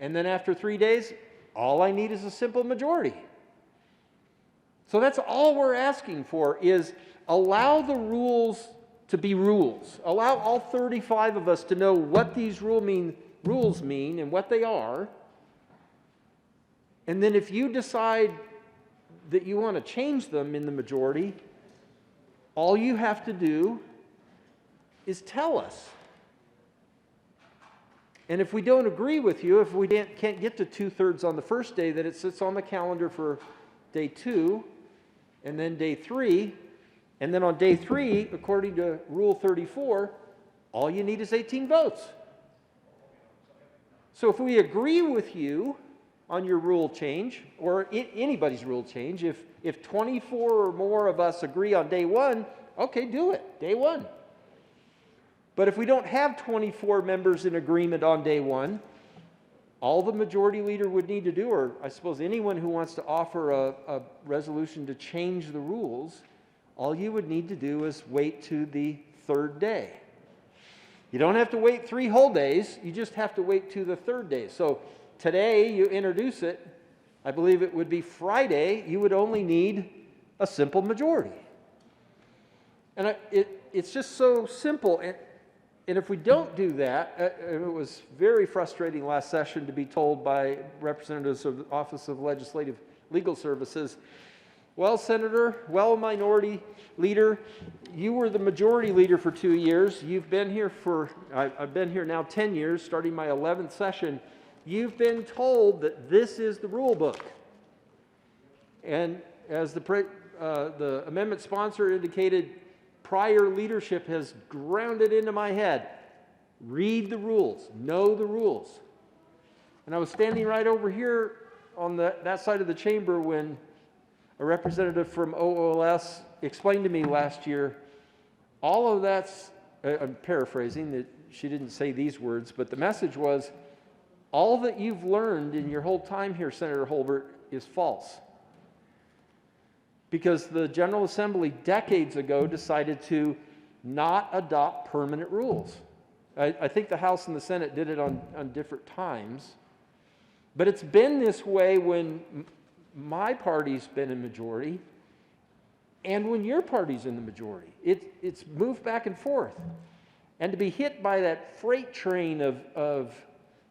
and then after 3 days, all I need is a simple majority. So that's all we're asking for, is allow the rules to be rules. Allow all 35 of us to know what these rules mean and what they are. And then if you decide that you want to change them in the majority, all you have to do is tell us. And if we don't agree with you, if we can't get to 2/3 on the first day, then it sits on the calendar for day 2, and then day 3, and then on day 3, according to Rule 34, all you need is 18 votes. So if we agree with you on your rule change, or anybody's rule change, if 24 or more of us agree on day 1, okay, do it, day 1. But if we don't have 24 members in agreement on day 1, all the majority leader would need to do, or I suppose anyone who wants to offer a resolution to change the rules, all you would need to do is wait to the 3rd day. You don't have to wait 3 whole days, you just have to wait to the 3rd day. So today you introduce it, I believe it would be Friday, you would only need a simple majority. And it's just so simple. And if we don't do that, it was very frustrating last session to be told by representatives of the Office of Legislative Legal Services, well, Senator, well, Minority Leader, you were the Majority Leader for 2 years. You've been here I've been here now 10 years, starting my 11th session. You've been told that this is the rule book. And as the amendment sponsor indicated, prior leadership has ground it into my head. Read the rules, know the rules. And I was standing right over here on that side of the chamber when a representative from OOLS explained to me last year, all of that's I'm paraphrasing, that she didn't say these words, but the message was, all that you've learned in your whole time here, Senator Holbert, is false. Because the General Assembly decades ago decided to not adopt permanent rules. I think the House and the Senate did it on different times, but it's been this way when my party's been in majority and when your party's in the majority. It's moved back and forth. And to be hit by that freight train of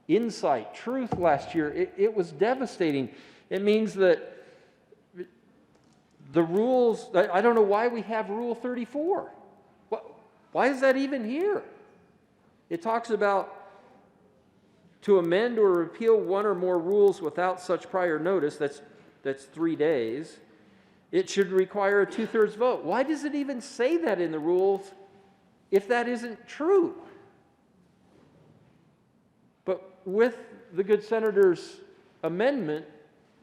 insight, truth last year, it was devastating. It means that the rules, I don't know why we have Rule 34. Why is that even here? It talks about to amend or repeal one or more rules without such prior notice, that's 3 days. It should require a 2/3 vote. Why does it even say that in the rules if that isn't true? But with the good senator's amendment,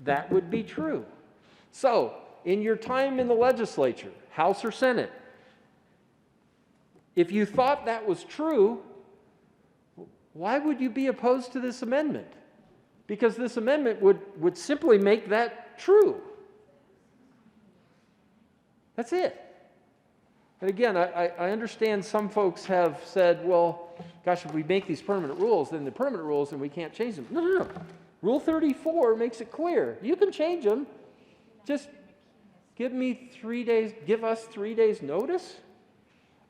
that would be true. So, in your time in the legislature, House or Senate, if you thought that was true, why would you be opposed to this amendment? Because this amendment would simply make that true. That's it. And again, I understand some folks have said, well, gosh, if we make these permanent rules, then the permanent rules and we can't change them. No. Rule 34 makes it clear. You can change them. Just give us 3 days notice,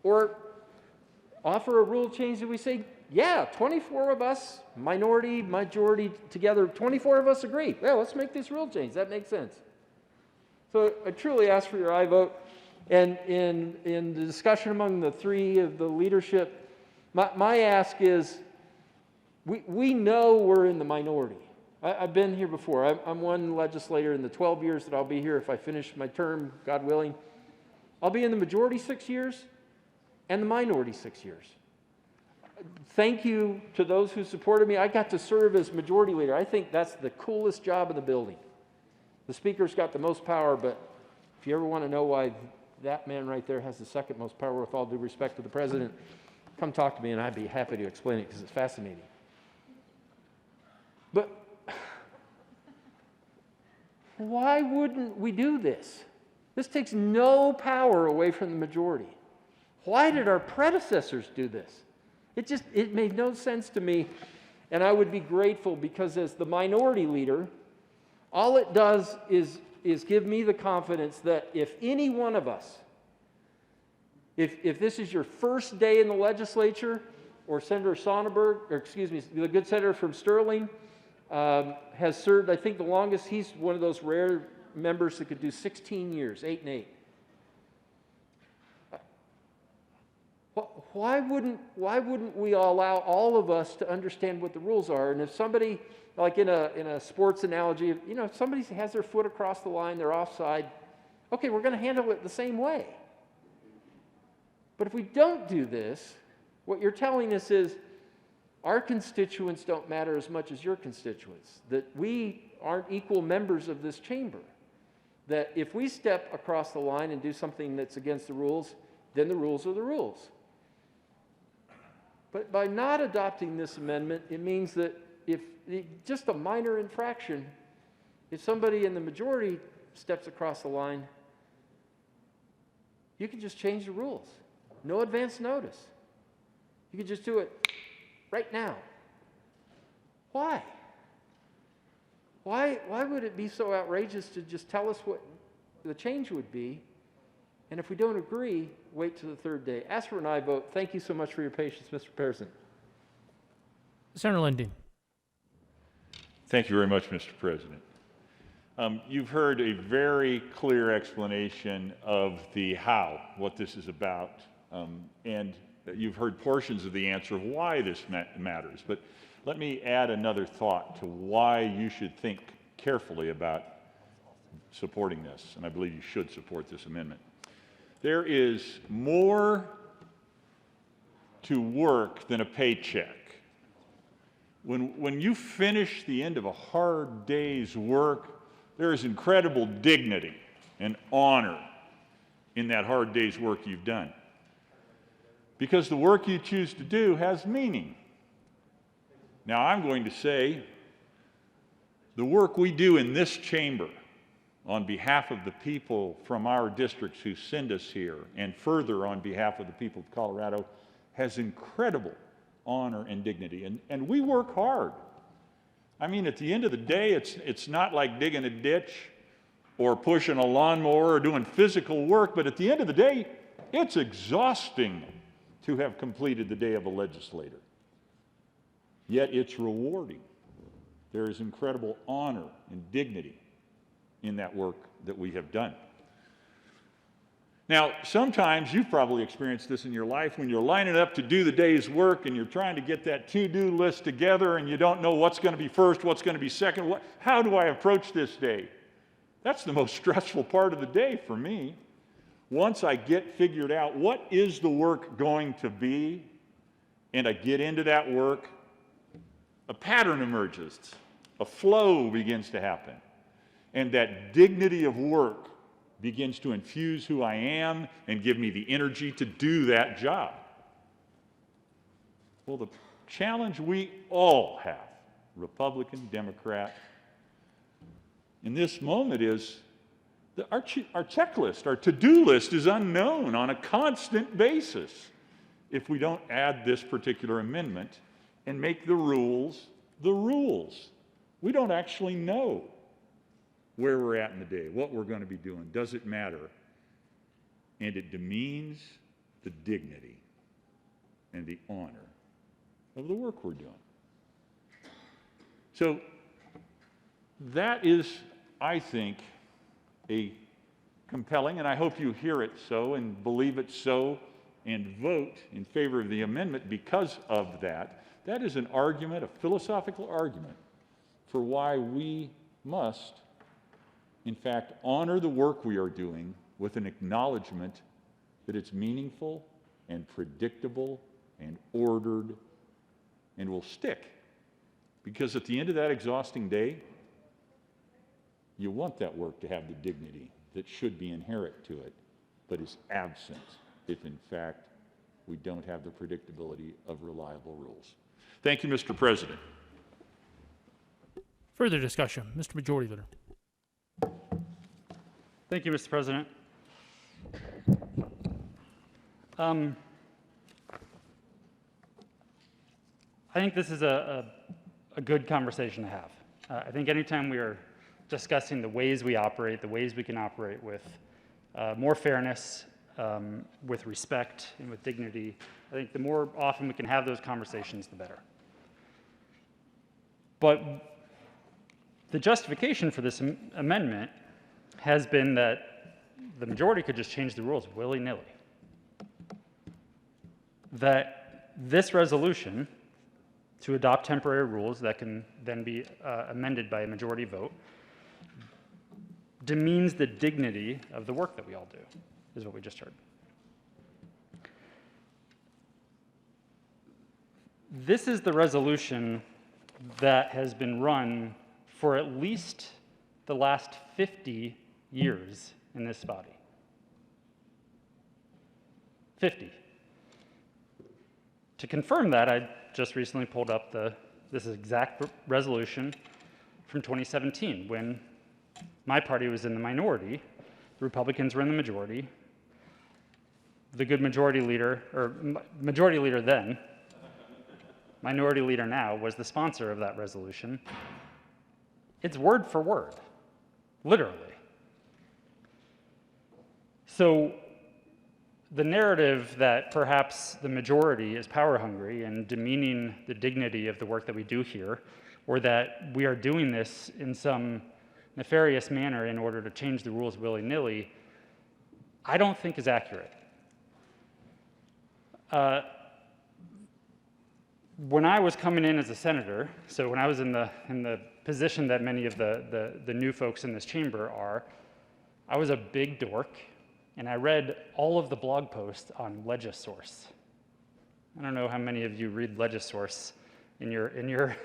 or offer a rule change that we say, yeah, 24 of us, minority, majority together, 24 of us agree. Well, let's make this rule change. That makes sense. So I truly ask for your aye vote. And in the discussion among the three of the leadership, my ask is, we know we're in the minority. I've been here before. I'm one legislator in the 12 years that I'll be here if I finish my term, God willing. I'll be in the majority 6 years and the minority 6 years. Thank you to those who supported me. I got to serve as majority leader. I think that's the coolest job in the building. The speaker's got the most power, but if you ever want to know why that man right there has the second most power, with all due respect to the president, come talk to me and I'd be happy to explain it because it's fascinating. But why wouldn't we do this? This takes no power away from the majority. Why did our predecessors do this? It made no sense to me, and I would be grateful because as the minority leader, all it does is give me the confidence that if any one of us, if this is your first day in the legislature, or Senator Sonnenberg, or excuse me, the good senator from Sterling, has served, I think the longest, he's one of those rare members that could do 16 years, 8 and 8. Why wouldn't we allow all of us to understand what the rules are? And if somebody, like in a sports analogy, if somebody has their foot across the line, they're offside, okay, we're going to handle it the same way. But if we don't do this, what you're telling us is our constituents don't matter as much as your constituents, that we aren't equal members of this chamber, that if we step across the line and do something that's against the rules, then the rules are the rules. But by not adopting this amendment, it means that if just a minor infraction, if somebody in the majority steps across the line, you can just change the rules. No advance notice. You can just do it right now. Why? Why would it be so outrageous to just tell us what the change would be? And if we don't agree, wait till the third day. Ask for an aye vote. Thank you so much for your patience, Mr. President. Senator Lindeen. Thank you very much, Mr. President. You've heard a very clear explanation of the how, what this is about, and you've heard portions of the answer of why this matters. But let me add another thought to why you should think carefully about supporting this, and I believe you should support this amendment. There is more to work than a paycheck. When you finish the end of a hard day's work, there is incredible dignity and honor in that hard day's work you've done. because the work you choose to do has meaning. Now, I'm going to say the work we do in this chamber on behalf of the people from our districts who send us here, and further on behalf of the people of Colorado, has incredible honor and dignity. And we work hard. I mean, at the end of the day, it's not like digging a ditch or pushing a lawnmower or doing physical work, but at the end of the day, it's exhausting to have completed the day of a legislator. Yet it's rewarding. There is incredible honor and dignity in that work that we have done. Now, sometimes you've probably experienced this in your life when you're lining up to do the day's work and you're trying to get that to-do list together and you don't know what's going to be first, what's going to be second, how do I approach this day? That's the most stressful part of the day for me. Once I get figured out what is the work going to be, and I get into that work, a pattern emerges, a flow begins to happen, and that dignity of work begins to infuse who I am and give me the energy to do that job. Well, the challenge we all have, Republican, Democrat, in this moment is that our checklist, our to-do list is unknown on a constant basis if we don't add this particular amendment and make the rules the rules. We don't actually know where we're at in the day, what we're going to be doing. Does it matter? And it demeans the dignity and the honor of the work we're doing. So that is, I think, a compelling, and I hope you hear it so and believe it so and vote in favor of the amendment because of that. That is an argument, a philosophical argument, for why we must, in fact, honor the work we are doing with an acknowledgement that it's meaningful and predictable and ordered and will stick. Because at the end of that exhausting day, you want that work to have the dignity that should be inherent to it, but is absent if, in fact, we don't have the predictability of reliable rules. Thank you, Mr. President. Further discussion. Mr. Majority Leader. Thank you, Mr. President. I think this is a good conversation to have. I think anytime we are discussing the ways we operate, the ways we can operate with more fairness, with respect, and with dignity, I think the more often we can have those conversations, the better. But the justification for this amendment has been that the majority could just change the rules willy-nilly. That this resolution to adopt temporary rules that can then be amended by a majority vote demeans the dignity of the work that we all do, is what we just heard. This is the resolution that has been run for at least the last 50 years in this body. 50. To confirm that, I just recently pulled up this exact resolution from 2017 when my party was in the minority, the Republicans were in the majority. The good majority leader, or majority leader then, minority leader now, was the sponsor of that resolution. It's word for word, literally. So the narrative that perhaps the majority is power hungry and demeaning the dignity of the work that we do here, or that we are doing this in some nefarious manner in order to change the rules willy-nilly, I don't think is accurate. When I was coming in as a senator, so when I was in the position that many of the new folks in this chamber are, I was a big dork, and I read all of the blog posts on Legisource. I don't know how many of you read Legisource in your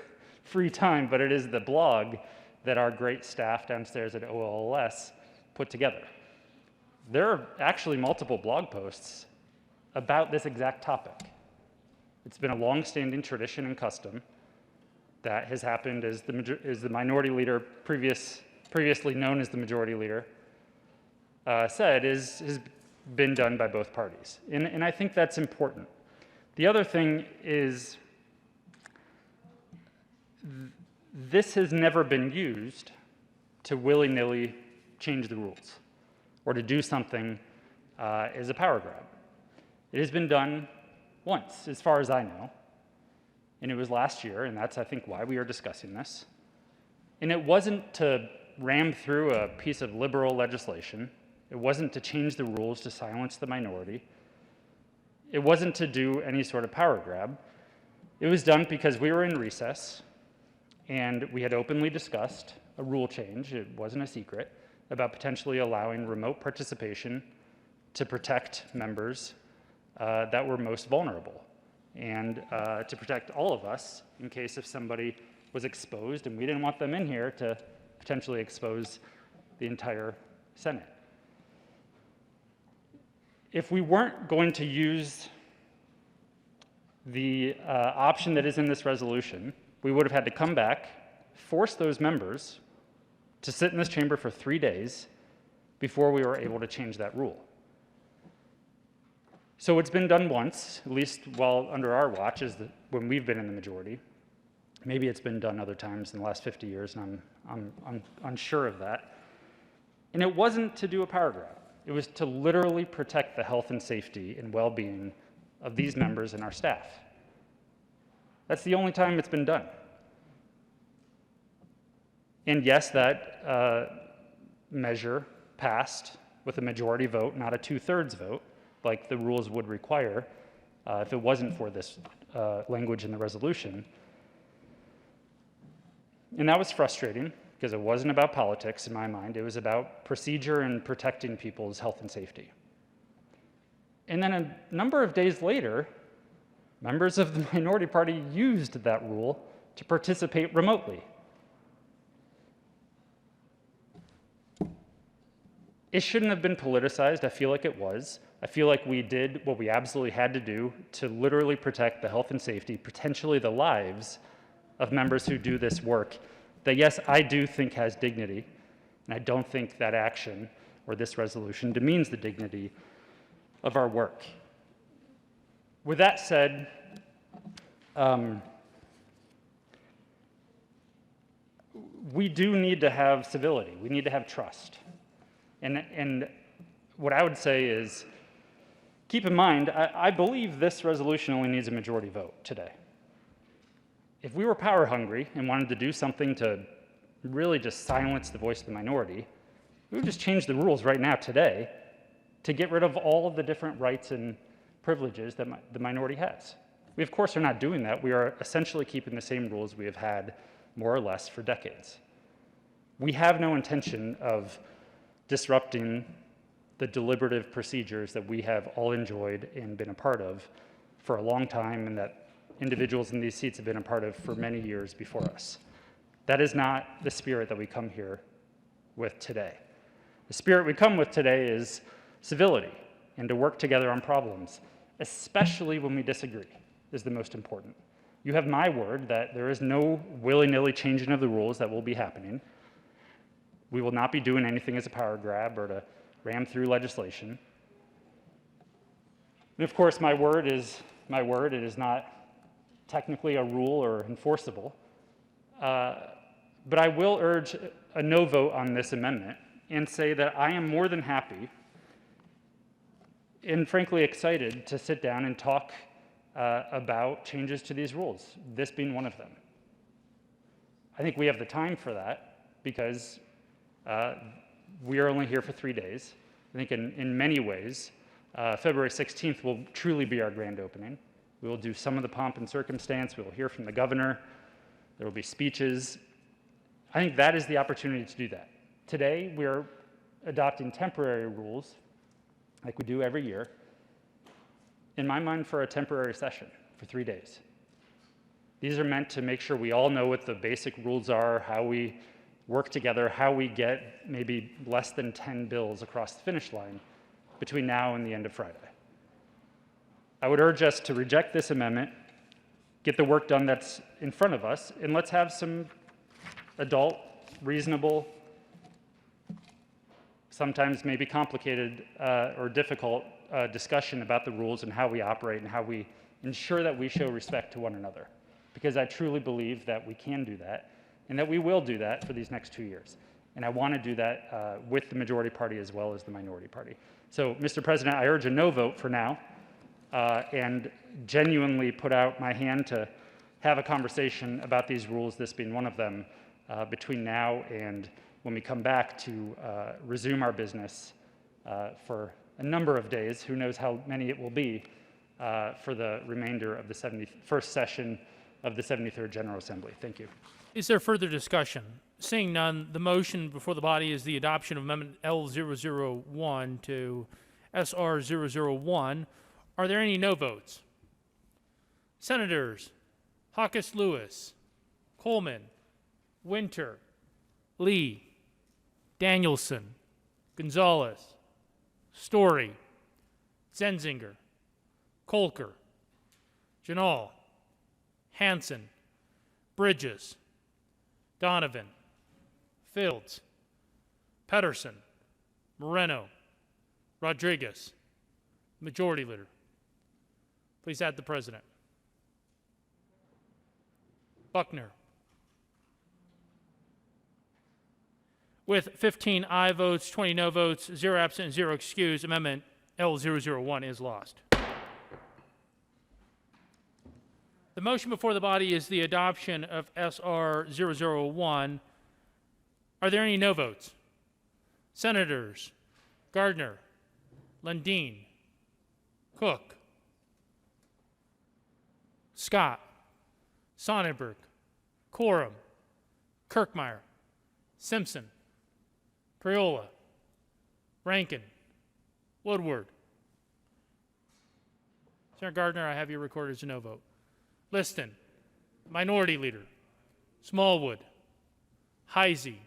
free time, but it is the blog that our great staff downstairs at OLS put together. There are actually multiple blog posts about this exact topic. It's been a long-standing tradition and custom that has happened as the minority leader, previously known as the majority leader, said has been done by both parties. And I think that's important. The other thing is this has never been used to willy-nilly change the rules or to do something as a power grab. It has been done once, as far as I know, and it was last year, and that's, I think, why we are discussing this. And it wasn't to ram through a piece of liberal legislation. It wasn't to change the rules to silence the minority. It wasn't to do any sort of power grab. It was done because we were in recess, and we had openly discussed a rule change, it wasn't a secret, about potentially allowing remote participation to protect members that were most vulnerable, and to protect all of us in case if somebody was exposed, and we didn't want them in here to potentially expose the entire Senate. If we weren't going to use the option that is in this resolution, we would have had to come back, force those members to sit in this chamber for 3 days before we were able to change that rule. So it's been done once, at least while under our watch, when we've been in the majority. Maybe it's been done other times in the last 50 years, and I'm unsure of that. And it wasn't to do a power grab. It was to literally protect the health and safety and well-being of these members and our staff. That's the only time it's been done. And yes, that measure passed with a majority vote, not a 2/3 vote, like the rules would require if it wasn't for this language in the resolution. And that was frustrating because it wasn't about politics in my mind. It was about procedure and protecting people's health and safety. And then a number of days later, members of the minority party used that rule to participate remotely. It shouldn't have been politicized. I feel like it was. I feel like we did what we absolutely had to do to literally protect the health and safety, potentially the lives of members who do this work that, yes, I do think has dignity, and I don't think that action or this resolution demeans the dignity of our work. With that said, we do need to have civility. We need to have trust. And what I would say is, keep in mind, I believe this resolution only needs a majority vote today. If we were power hungry and wanted to do something to really just silence the voice of the minority, we would just change the rules right now today to get rid of all of the different rights and privileges that the minority has. We, of course, are not doing that. We are essentially keeping the same rules we have had more or less for decades. We have no intention of disrupting the deliberative procedures that we have all enjoyed and been a part of for a long time, and that individuals in these seats have been a part of for many years before us. That is not the spirit that we come here with today. The spirit we come with today is civility and to work together on problems, especially when we disagree, is the most important. You have my word that there is no willy-nilly changing of the rules that will be happening. We will not be doing anything as a power grab or to ram through legislation. And of course, my word is my word. It is not technically a rule or enforceable. But I will urge a no vote on this amendment and say that I am more than happy and frankly excited to sit down and talk about changes to these rules, this being one of them. I think we have the time for that because we are only here for 3 days. I think in many ways, February 16th will truly be our grand opening. We will do some of the pomp and circumstance. We will hear from the governor. There will be speeches. I think that is the opportunity to do that. Today, we are adopting temporary rules, like we do every year, in my mind, for a temporary session for 3 days. These are meant to make sure we all know what the basic rules are, how we work together, how we get maybe less than 10 bills across the finish line between now and the end of Friday. I would urge us to reject this amendment, get the work done that's in front of us, and let's have some adult, reasonable, sometimes maybe complicated or difficult discussion about the rules and how we operate and how we ensure that we show respect to one another. Because I truly believe that we can do that and that we will do that for these next 2 years. And I want to do that with the majority party as well as the minority party. So, Mr. President, I urge a no vote for now and genuinely put out my hand to have a conversation about these rules, this being one of them, between now and when we come back to resume our business for a number of days, who knows how many it will be, for the remainder of the 71st session of the 73rd General Assembly. Thank you. Is there further discussion? Seeing none, the motion before the body is the adoption of Amendment L001 to SR001. Are there any no votes? Senators Hawkes Lewis, Coleman, Winter, Lee, Danielson, Gonzalez, Story, Zenzinger, Kolker, Janal, Hanson, Bridges, Donovan, Fields, Pedersen, Moreno, Rodriguez. Majority Leader. Please add the President. Buckner. With 15 aye votes, 20 no votes, 0 absent, and 0 excused, Amendment L001 is lost. The motion before the body is the adoption of SR001. Are there any no votes? Senators Gardner, Lundin, Cook, Scott, Sonnenberg, Coram, Kirkmeyer, Simpson, Priola, Rankin, Woodward. Senator Gardner, I have you recorded as a no vote. Liston, Minority Leader, Smallwood, Heisey,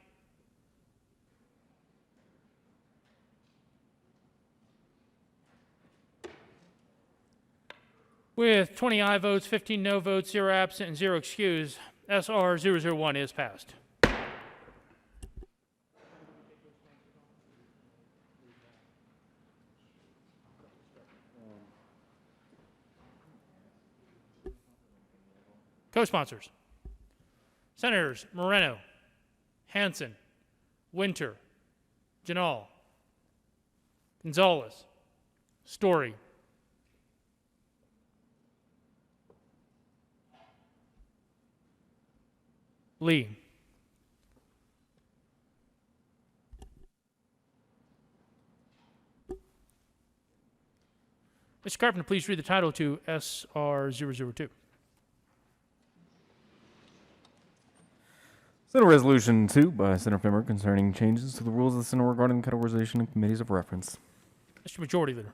with 20 aye votes, 15 no votes, 0 absent, and 0 excused, SR001 is passed. Co-sponsors. Senators Moreno, Hanson, Winter, Janal, Gonzalez, Story, Lee. Mr. Carpenter, please read the title to SR002. Senate Resolution 2 by Senator Fimmer concerning changes to the rules of the Senate regarding categorization and committees of reference. Mr. Majority Leader.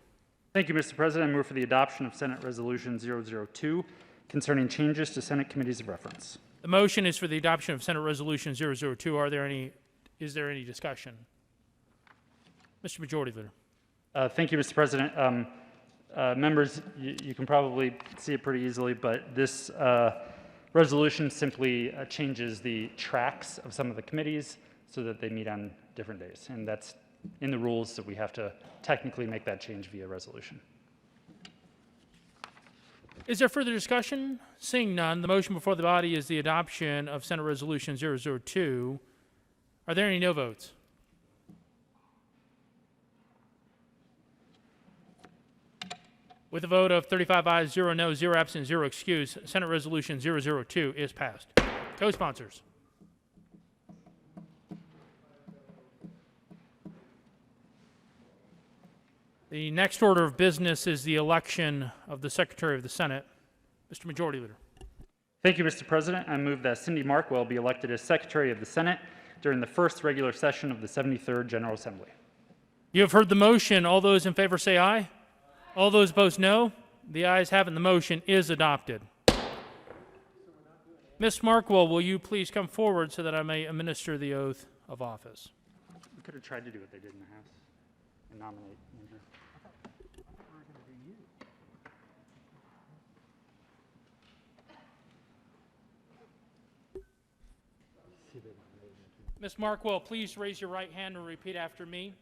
Thank you, Mr. President. I move for the adoption of Senate Resolution 002 concerning changes to Senate committees of reference. The motion is for the adoption of Senate Resolution 002. Is there any discussion? Mr. Majority Leader. Thank you, Mr. President. Members, you can probably see it pretty easily, but this resolution simply changes the tracks of some of the committees so that they meet on different days. And that's in the rules, so we have to technically make that change via resolution. Is there further discussion? Seeing none, the motion before the body is the adoption of Senate Resolution 002. Are there any no votes? With a vote of 35 ayes, 0 no, 0 absent, 0 excused, Senate Resolution 002 is passed. Co-sponsors. The next order of business is the election of the Secretary of the Senate. Mr. Majority Leader. Thank you, Mr. President. I move that Cindy Markwell be elected as Secretary of the Senate during the first regular session of the 73rd General Assembly. You have heard the motion. All those in favor say aye. All those opposed, no. The ayes have it, and the motion is adopted. Ms. Markwell, will you please come forward so that I may administer the oath of office? We could have tried to do what they did in the House and nominate Andrew. Ms. Markwell, please raise your right hand and repeat after me.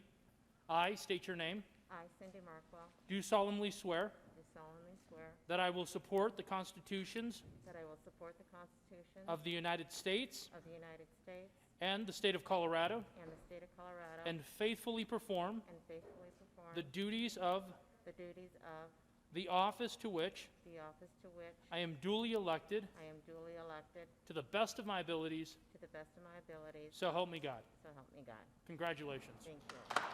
I state your name. I, Cindy Markwell, Do solemnly swear do solemnly swear that I will support the constitutions that I will support the Constitution of the United States of the United States and the state of Colorado and the state of Colorado, and faithfully perform and faithfully perform the duties of the duties of the office to which the office to which I am duly elected I am duly elected to the best of my abilities, to the best of my abilities, so help me God. so help me God. Congratulations. Thank you.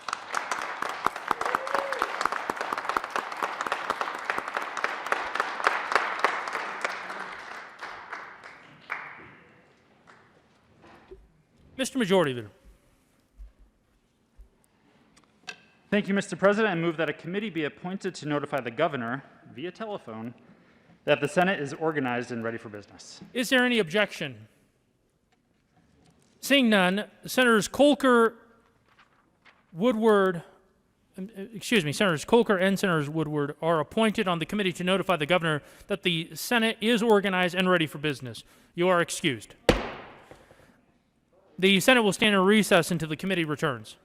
Mr. Majority Leader. Thank you, Mr. President. I move that a committee be appointed to notify the governor via telephone that the Senate is organized and ready for business. Is there any objection? Seeing none, Senators Colker, Woodward, Senators Colker and Senators Woodward are appointed on the committee to notify the governor that the Senate is organized and ready for business. You are excused. The Senate will stand in recess until the committee returns.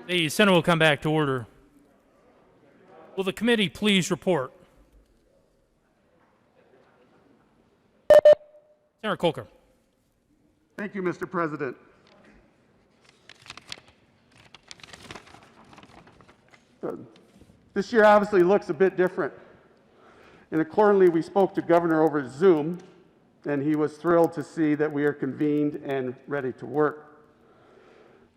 The Senate will come back to order. Will the committee please report? Senator Colker. Thank you, Mr. President. This year obviously looks a bit different. And accordingly, we spoke to Governor over Zoom, and he was thrilled to see that we are convened and ready to work.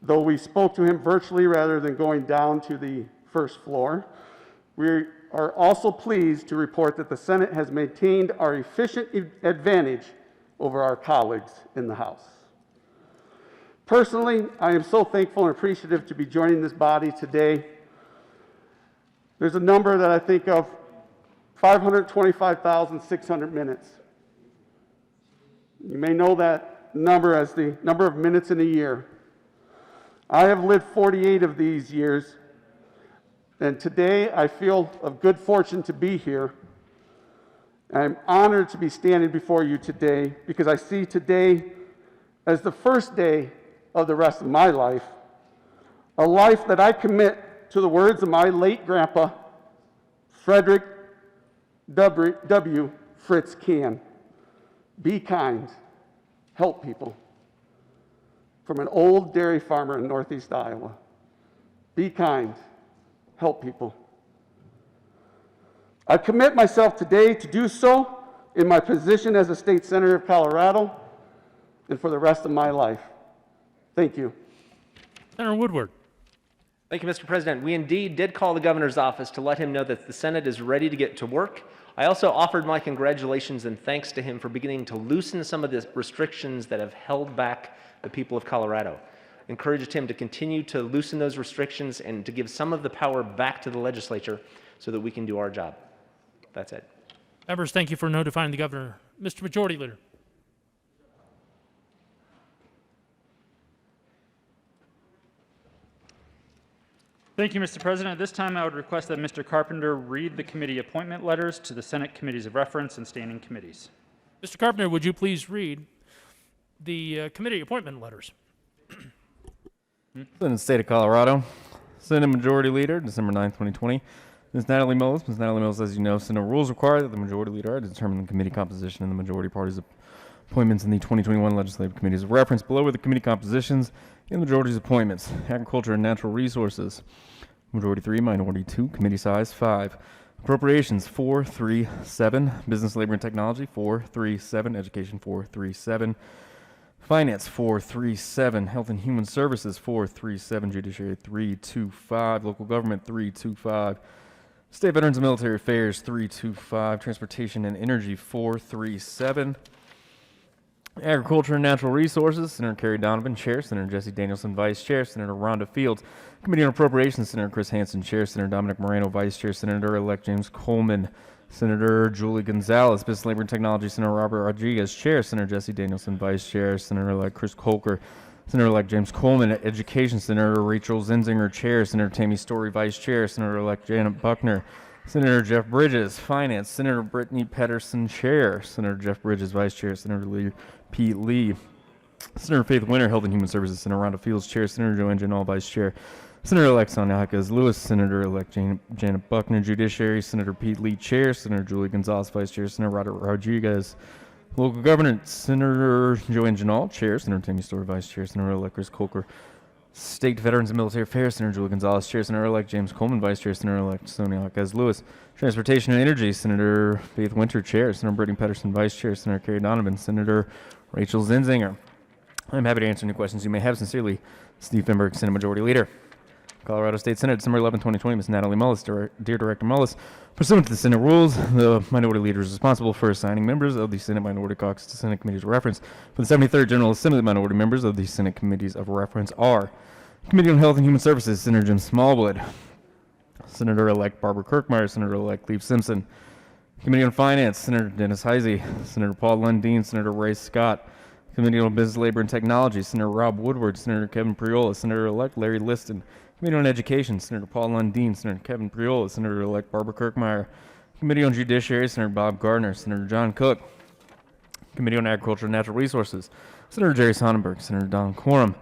Though we spoke to him virtually rather than going down to the first floor, we are also pleased to report that the Senate has maintained our efficient advantage over our colleagues in the House. Personally, I am so thankful and appreciative to be joining this body today. There's a number that I think of, 525,600 minutes. You may know that number as the number of minutes in a year. I have lived 48 of these years, and today I feel of good fortune to be here. I'm honored to be standing before you today because I see today as the first day of the rest of my life, a life that I commit to the words of my late grandpa, Frederick W. Fritz Can. Be kind, help people. From an old dairy farmer in Northeast Iowa. Be kind, help people. I commit myself today to do so in my position as a state senator of Colorado and for the rest of my life. Thank you. Senator Woodward. Thank you, Mr. President. We indeed did call the governor's office to let him know that the Senate is ready to get to work. I also offered my congratulations and thanks to him for beginning to loosen some of the restrictions that have held back the people of Colorado. Encouraged him to continue to loosen those restrictions and to give some of the power back to the legislature so that we can do our job. That's it. Members, thank you for notifying the governor. Mr. Majority Leader. Thank you, Mr. President. At this time, I would request that Mr. Carpenter read the committee appointment letters to the Senate committees of reference and standing committees. Mr. Carpenter, would you please read the committee appointment letters? Senate State of Colorado, Senate Majority Leader, December 9, 2020. Ms. Natalie Millis. Ms. Natalie Millis, as you know, Senate rules require that the Majority Leader determine the committee composition and the majority party's appointments in the 2021 legislative committees of reference. Below are the committee compositions and the majority's appointments. Agriculture and Natural Resources, Majority 3, Minority 2, committee size 5. Appropriations 437, Business, Labor, and Technology 437, Education 437, Finance 437, Health and Human Services 437, Judiciary 325, Local Government 325, State Veterans and Military Affairs 325, Transportation and Energy 437, Agriculture and Natural Resources, Senator Kerry Donovan, Chair, Senator Jesse Danielson, Vice Chair, Senator Rhonda Fields, Committee on Appropriations, Senator Chris Hansen, Chair, Senator Dominic Moreno, Vice Chair, Senator-elect James Coleman, Senator Julie Gonzalez, Business, Labor, and Technology, Senator Robert Rodriguez, Chair, Senator Jesse Danielson, Vice Chair, Senator-elect Chris Colker, Senator-elect James Coleman, Education, Senator Rachel Zinzinger, Chair, Senator Tammy Story, Vice Chair, Senator-elect Janet Buckner, Senator Jeff Bridges, Finance, Senator Brittany Pedersen, Chair, Senator Jeff Bridges, Vice Chair, Senator Pete Lee, Senator Faith Winter, Health and Human Services, Senator Rhonda Fields, Chair, Senator Joanne Janal, Vice Chair, Senator-elect Sonia Hawkes Lewis, Senator-elect Janet Buckner, Judiciary, Senator Pete Lee, Chair, Senator Julie Gonzalez, Vice Chair, Senator Robert Rodriguez, Local Government, Senator Joanne Janal, Chair, Senator Tammy Story, Vice Chair, Senator-elect Chris Colker, State Veterans and Military Affairs, Senator Julie Gonzalez, Chair, Senator-elect James Coleman, Vice Chair, Senator-elect Sonia Hawkes Lewis, Transportation and Energy, Senator Faith Winter, Chair, Senator Brittany Pedersen, Vice Chair, Senator Kerry Donovan, Senator Rachel Zinzinger. I'm happy to answer any questions you may have. Sincerely, Steve Finberg, Senate Majority Leader. Colorado State Senate, December 11, 2020, Ms. Natalie Mullis, Dear Director Mullis, pursuant to the Senate rules, the Minority Leader is responsible for assigning members of the Senate Minority Caucus to Senate Committees of Reference. For the 73rd General Assembly, the minority members of the Senate Committees of Reference are Committee on Health and Human Services, Senator Jim Smallwood, Senator-elect Barbara Kirkmeyer, Senator-elect Cleve Simpson, Committee on Finance, Senator Dennis Heisey, Senator Paul Lundeen, Senator Ray Scott, Committee on Business, Labor, and Technology, Senator Rob Woodward, Senator Kevin Priola, Senator-elect Larry Liston, Committee on Education, Senator Paul Lundeen, Senator Kevin Priola, Senator-elect Barbara Kirkmeyer, Committee on Judiciary, Senator Bob Gardner, Senator John Cook, Committee on Agriculture and Natural Resources, Senator Jerry Sonnenberg, Senator Don Quorum,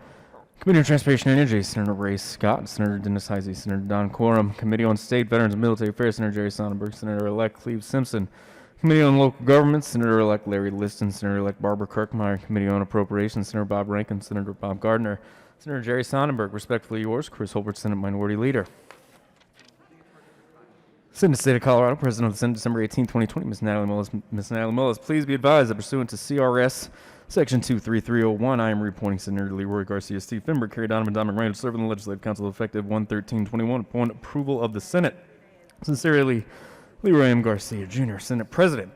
Committee on Transportation and Energy, Senator Ray Scott, Senator Dennis Heisey, Senator Don Quorum. Committee on State, Veterans, and Military Affairs, Senator Jerry Sonnenberg, Senator-elect Cleve Simpson. Committee on Local Government, Senator-elect Larry Liston, Senator-elect Barbara Kirkmeyer. Committee on Appropriations, Senator Bob Rankin, Senator Bob Gardner. Senator Jerry Sonnenberg. Respectfully yours, Chris Holbert, Senate Minority Leader. Senate State of Colorado, President of the Senate, December 18, 2020, Ms. Natalie Mullis. Ms. Natalie Mullis, please be advised that pursuant to CRS Section 23301, I am reappointing Senator Leroy Garcia, Steve Finberg, Kerry Donovan, Don McRae to serve in the Legislative Council effective 1/13/21 upon approval of the Senate. Sincerely, Leroy M. Garcia, Jr., Senate President.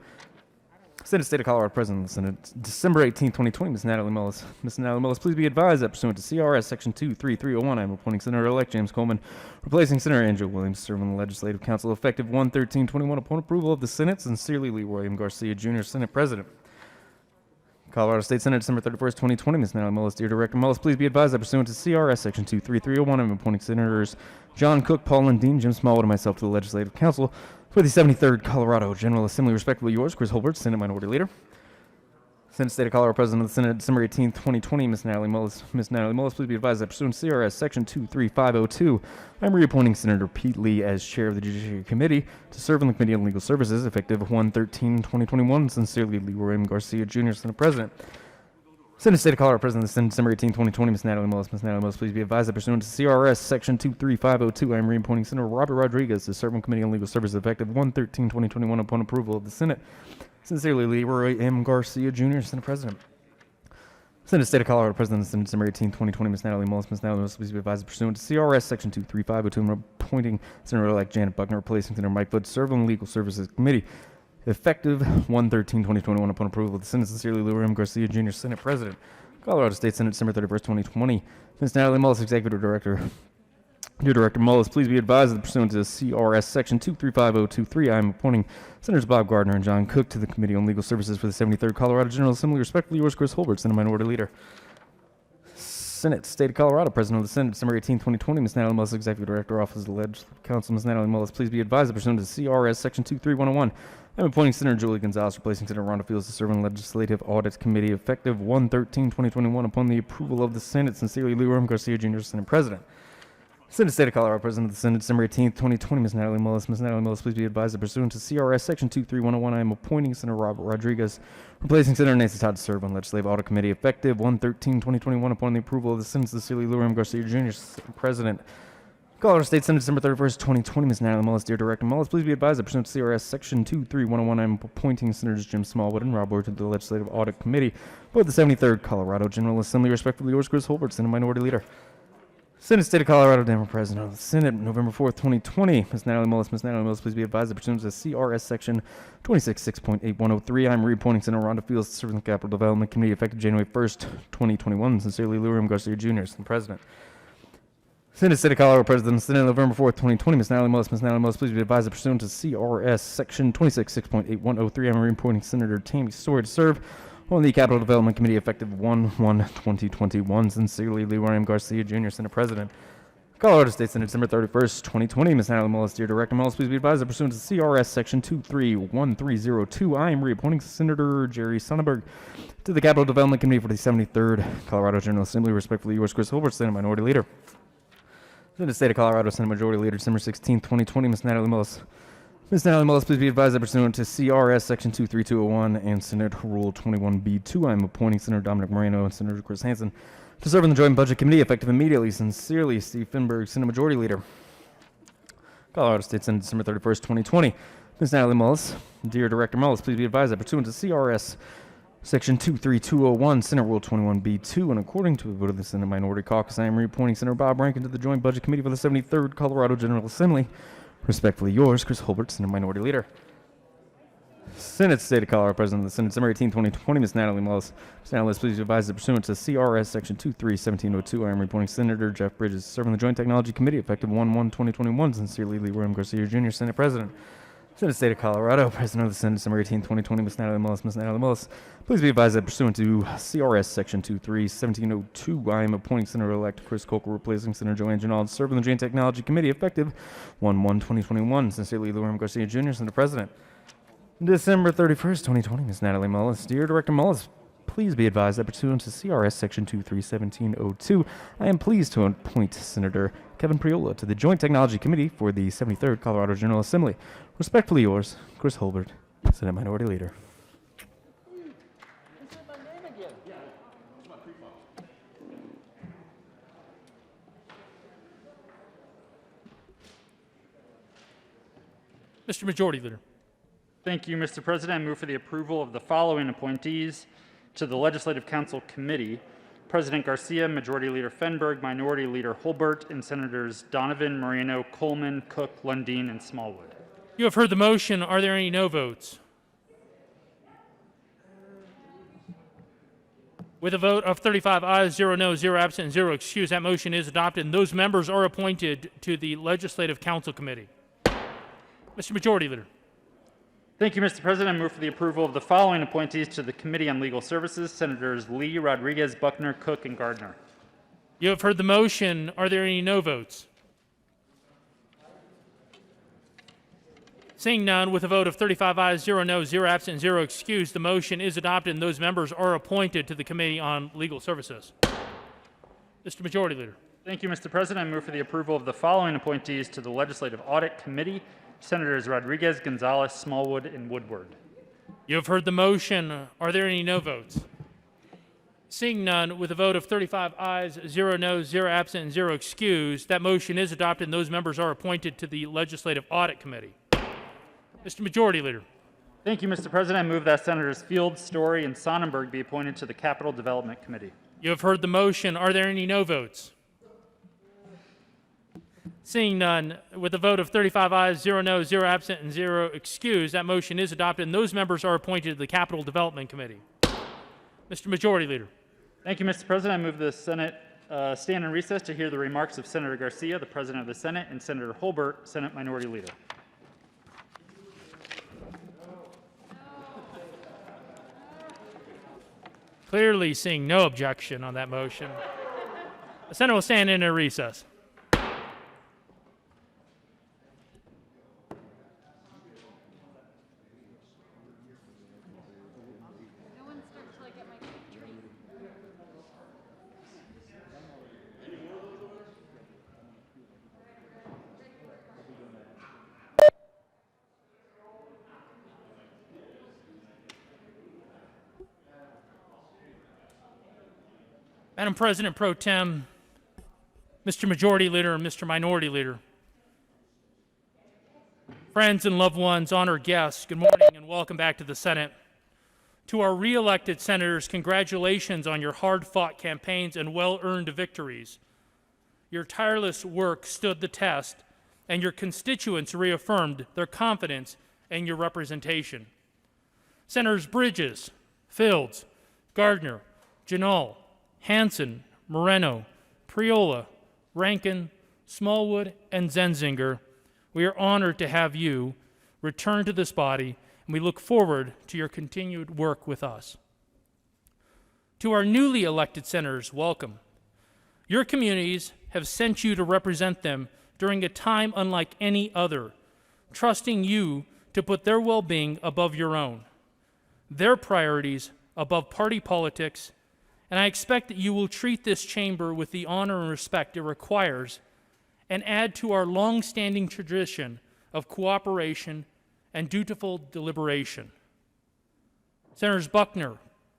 Senate State of Colorado, President of the Senate, December 18, 2020, Ms. Natalie Mullis. Ms. Natalie Mullis, please be advised that pursuant to CRS Section 23301, I am appointing Senator-elect James Coleman, replacing Senator Angela Williams, to serve in the Legislative Council effective 1/13/21 upon approval of the Senate. Sincerely, Leroy M. Garcia, Jr., Senate President. Colorado State Senate, December 31st, 2020, Ms. Natalie Mullis. Dear Director Mullis, please be advised that pursuant to CRS Section 23301, I am appointing Senators John Cook, Paul Lundeen, Jim Smallwood, and myself to the Legislative Council for the 73rd Colorado General Assembly. Respectfully yours, Chris Holbert, Senate Minority Leader. Senate State of Colorado, President of the Senate, December 18, 2020, Ms. Natalie Mullis. Ms. Natalie Mullis, please be advised that pursuant to CRS Section 23502, I am reappointing Senator Pete Lee as Chair of the Judiciary Committee to serve on the Committee on Legal Services effective 1/13/2021. Sincerely, Leroy M. Garcia, Jr., Senate President. Senate State of Colorado, President of the Senate, December 18, 2020, Ms. Natalie Mullis. Ms. Natalie Mullis, please be advised that pursuant to CRS Section 23502, I am reappointing Senator Robert Rodriguez to serve on Committee on Legal Services effective 1/13/2021 upon approval of the Senate. Sincerely, Leroy M. Garcia, Jr., Senate President. Senate State of Colorado, President of the Senate, December 18, 2020, Ms. Natalie Mullis. Ms. Natalie Mullis, please be advised that pursuant to CRS Section 23502, I'm appointing Senator-elect Janet Buckner, replacing Senator Mike Wood, to serve on the Legal Services Committee effective 1/13/2021 upon approval of the Senate. Sincerely, Leroy M. Garcia, Jr., Senate President. Colorado State Senate, December 31st, 2020. Ms. Natalie Mullis, Executive Director. Dear Director Mullis, please be advised that pursuant to CRS Section 235023, I am appointing Senators Bob Gardner and John Cook to the Committee on Legal Services for the 73rd Colorado General Assembly. Respectfully yours, Chris Holbert, Senate Minority Leader. Senate, State of Colorado, President of the Senate, December 18, 2020, Ms. Natalie Mullis, Executive Director, Office of the Legislative Council. Ms. Natalie Mullis, please be advised that pursuant to CRS Section 23101, I am appointing Senator Julie Gonzalez, replacing Senator Rhonda Fields, to serve on the Legislative Audit Committee effective 1/13/2021 upon the approval of the Senate. Sincerely, Leroy M. Garcia, Jr., Senate President. Senate State of Colorado, President of the Senate, December 18, 2020, Ms. Natalie Mullis. Ms. Natalie Mullis, please be advised that pursuant to CRS Section 23101, I am appointing Senator Robert Rodriguez, replacing Senator Nancy Todd, to serve on Legislative Audit Committee effective 1/13/2021 upon the approval of the Senate. Sincerely, Leroy M. Garcia, Jr., President. Colorado State Senate, December 31st, 2020, Ms. Natalie Mullis. Dear Director Mullis, please be advised that pursuant to CRS Section 23101, I am appointing Senators Jim Smallwood and Rob Ward to the Legislative Audit Committee for the 73rd Colorado General Assembly. Respectfully yours, Chris Holbert, Senate Minority Leader. Senate State of Colorado, Denver, President of the Senate, November 4th, 2020. Ms. Natalie Mullis. Ms. Natalie Mullis, please be advised that pursuant to CRS Section 266.8103, I am reappointing Senator Rhonda Fields to serve on the Capital Development Committee effective January 1st, 2021. Sincerely, Leroy M. Garcia, Jr., Senate President. Senate State of Colorado, President of the Senate, November 4th, 2020. Ms. Natalie Mullis. Ms. Natalie Mullis, please be advised that pursuant to CRS Section 266.8103, I am reappointing Senator Tammy Story to serve on the Capital Development Committee effective 1/1/2021. Sincerely, Leroy M. Garcia, Jr., Senate President. Colorado State Senate, December 31st, 2020. Ms. Natalie Mullis. Dear Director Mullis, please be advised that pursuant to CRS Section 231302, I am reappointing Senator Jerry Sonnenberg to the Capital Development Committee for the 73rd Colorado General Assembly. Respectfully yours, Chris Holbert, Senate Minority Leader. Senate State of Colorado, Senate Majority Leader, December 16, 2020. Ms. Natalie Mullis. Ms. Natalie Mullis, please be advised that pursuant to CRS Section 23201 and Senate Rule 21B2, I am appointing Senator Dominic Moreno and Senator Chris Hansen to serve on the Joint Budget Committee effective immediately. Sincerely, Steve Finberg, Senate Majority Leader. Colorado State Senate, December 31st, 2020. Ms. Natalie Mullis. Dear Director Mullis, please be advised that pursuant to CRS Section 23201, Senate Rule 21B2, and according to a vote of the Senate Minority Caucus, I am reappointing Senator Bob Rankin to the Joint Budget Committee for the 73rd Colorado General Assembly. Respectfully yours, Chris Holbert, Senate Minority Leader. Senate State of Colorado, President of the Senate, December 18, 2020, Ms. Natalie Mullis. Ms. Natalie Mullis, please be advised that pursuant to CRS Section 231702, I am reappointing Senator Jeff Bridges to serve on the Joint Technology Committee effective 1/1/2021. Sincerely, Leroy M. Garcia, Jr., Senate President. Senate State of Colorado, President of the Senate, December 18, 2020, Ms. Natalie Mullis. Ms. Natalie Mullis, please be advised that pursuant to CRS Section 231702, I am appointing Senator-elect Chris Kolker, replacing Senator Joanne Ginald, to serve on the Joint Technology Committee effective 1/1/2021. Sincerely, Leroy M. Garcia, Jr., Senate President. December 31st, 2020, Ms. Natalie Mullis. Dear Director Mullis, please be advised that pursuant to CRS Section 231702, I am pleased to appoint Senator Kevin Priola to the Joint Technology Committee for the 73rd Colorado General Assembly. Respectfully yours, Chris Holbert, Senate Minority Leader. Mr. Majority Leader. Thank you, Mr. President. I move for the approval of the following appointees to the Legislative Council Committee: President Garcia, Majority Leader Fenberg, Minority Leader Holbert, and Senators Donovan, Moreno, Coleman, Cook, Lundin, and Smallwood. You have heard the motion. Are there any no votes? With a vote of 35 ayes, 0 noes, 0 absent, and 0 excused, that motion is adopted, and those members are appointed to the Legislative Council Committee. Mr. Majority Leader. Thank you, Mr. President. I move for the approval of the following appointees to the Committee on Legal Services: Senators Lee, Rodriguez, Buckner, Cook, and Gardner. You have heard the motion. Are there any no votes? Seeing none, with a vote of 35 ayes, 0 noes, 0 absent, and 0 excused, the motion is adopted, and those members are appointed to the Committee on Legal Services. Mr. Majority Leader. Thank you, Mr. President. I move for the approval of the following appointees to the Legislative Audit Committee: Senators Rodriguez, Gonzalez, Smallwood, and Woodward. You have heard the motion. Are there any no votes? Seeing none, with a vote of 35 ayes, 0 noes, 0 absent, and 0 excused, that motion is adopted, and those members are appointed to the Legislative Audit Committee. Mr. Majority Leader. Thank you, Mr. President. I move that Senators Field, Story, and Sonnenberg be appointed to the Capital Development Committee. You have heard the motion. Are there any no votes? Seeing none, with a vote of 35 ayes, 0 noes, 0 absent, and 0 excused, that motion is adopted, and those members are appointed to the Capital Development Committee. Mr. Majority Leader. Thank you, Mr. President. I move the Senate stand in recess to hear the remarks of Senator Garcia, the President of the Senate, and Senator Holbert, Senate Minority Leader. Clearly seeing no objection on that motion, the Senate will stand in a recess. Madam President Pro Tem, Mr. Majority Leader, and Mr. Minority Leader, friends and loved ones, honored guests, good morning and welcome back to the Senate. To our re-elected senators, congratulations on your hard-fought campaigns and well-earned victories. Your tireless work stood the test, and your constituents reaffirmed their confidence in your representation. Senators Bridges, Fields, Gardner, Janal, Hansen, Moreno, Priola, Rankin, Smallwood, and Zenzinger, we are honored to have you return to this body, and we look forward to your continued work with us. To our newly elected senators, welcome. Your communities have sent you to represent them during a time unlike any other, trusting you to put their well-being above your own, their priorities above party politics, and I expect that you will treat this chamber with the honor and respect it requires and add to our long-standing tradition of cooperation and dutiful deliberation. Senators Buckner,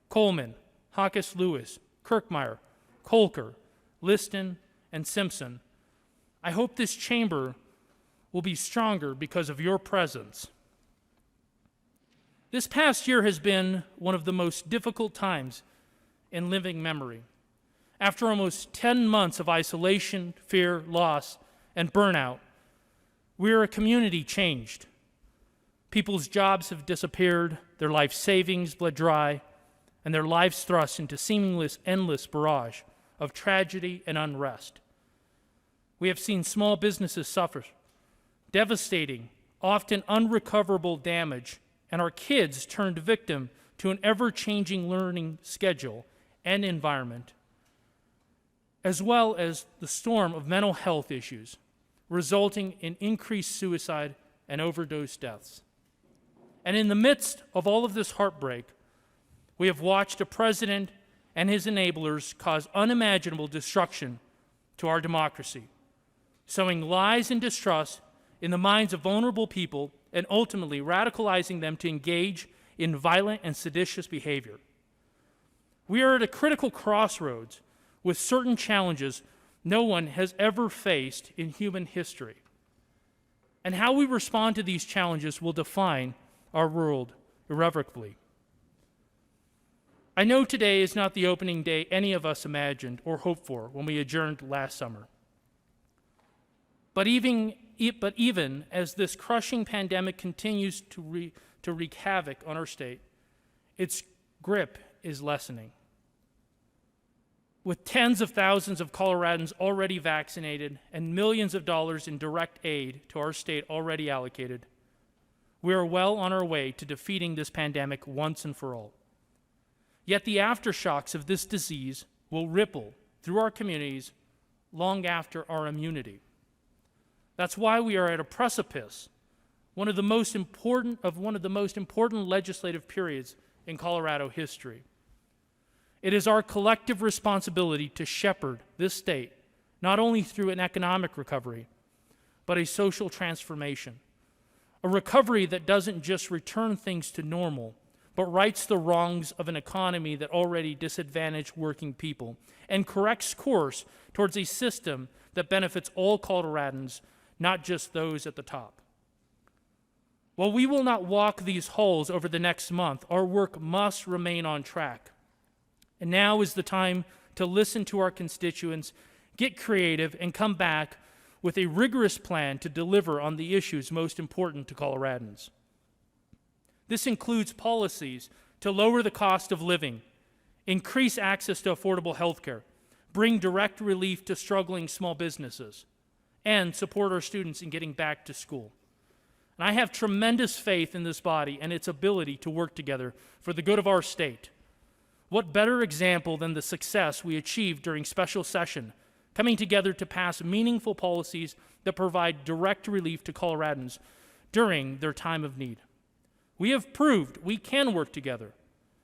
Coleman, Hawkes Lewis, Kirkmeyer, Kolker, Liston, and Simpson, I hope this chamber will be stronger because of your presence. This past year has been one of the most difficult times in living memory. After almost 10 months of isolation, fear, loss, and burnout, we are a community changed. People's jobs have disappeared, their life savings bled dry, and their lives thrust into seemingly endless barrage of tragedy and unrest. We have seen small businesses suffer devastating, often unrecoverable damage, and our kids turned victim to an ever-changing learning schedule and environment, as well as the storm of mental health issues, resulting in increased suicide and overdose deaths. And in the midst of all of this heartbreak, we have watched a president and his enablers cause unimaginable destruction to our democracy, sowing lies and distrust in the minds of vulnerable people and ultimately radicalizing them to engage in violent and seditious behavior. We are at a critical crossroads with certain challenges no one has ever faced in human history. And how we respond to these challenges will define our world irrevocably. I know today is not the opening day any of us imagined or hoped for when we adjourned last summer. But even as this crushing pandemic continues to wreak havoc on our state, its grip is lessening. With tens of thousands of Coloradans already vaccinated and millions of dollars in direct aid to our state already allocated, we are well on our way to defeating this pandemic once and for all. Yet the aftershocks of this disease will ripple through our communities long after our immunity. That's why we are at a precipice, one of the most important legislative periods in Colorado history. It is our collective responsibility to shepherd this state, not only through an economic recovery, but a social transformation. A recovery that doesn't just return things to normal, but rights the wrongs of an economy that already disadvantaged working people and corrects course towards a system that benefits all Coloradans, not just those at the top. While we will not walk these halls over the next month, our work must remain on track. And now is the time to listen to our constituents, get creative, and come back with a rigorous plan to deliver on the issues most important to Coloradans. This includes policies to lower the cost of living, increase access to affordable health care, bring direct relief to struggling small businesses, and support our students in getting back to school. And I have tremendous faith in this body and its ability to work together for the good of our state. What better example than the success we achieved during special session, coming together to pass meaningful policies that provide direct relief to Coloradans during their time of need. We have proved we can work together,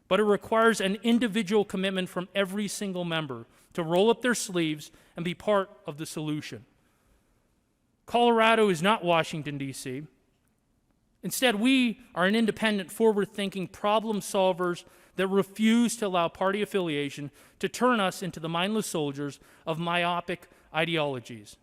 but it requires an individual commitment from every single member to roll up their sleeves and be part of the solution. Colorado is not Washington, D.C. Instead, we are an independent, forward-thinking problem solvers that refuse to allow party affiliation to turn us into the mindless soldiers of myopic ideologies.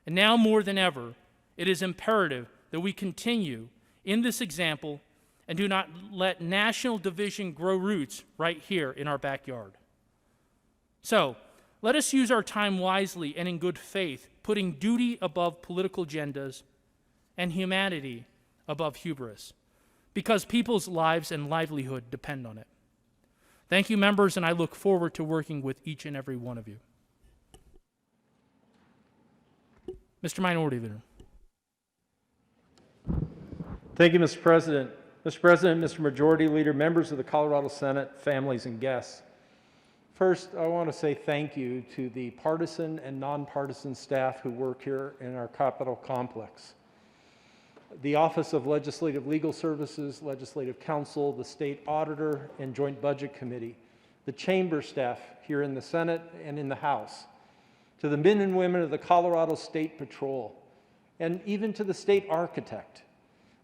And now more than ever, it is imperative that we continue in this example and do not let national division grow roots right here in our backyard. So, let us use our time wisely and in good faith, putting duty above political agendas and humanity above hubris, because people's lives and livelihood depend on it. Thank you, members, and I look forward to working with each and every one of you. Mr. Minority Leader. Thank you, Mr. President. Mr. President, Mr. Majority Leader, members of the Colorado Senate, families, and guests. First, I want to say thank you to the partisan and nonpartisan staff who work here in our Capitol complex. The Office of Legislative Legal Services, Legislative Counsel, the State Auditor, and Joint Budget Committee, the chamber staff here in the Senate and in the House, to the men and women of the Colorado State Patrol, and even to the state architect.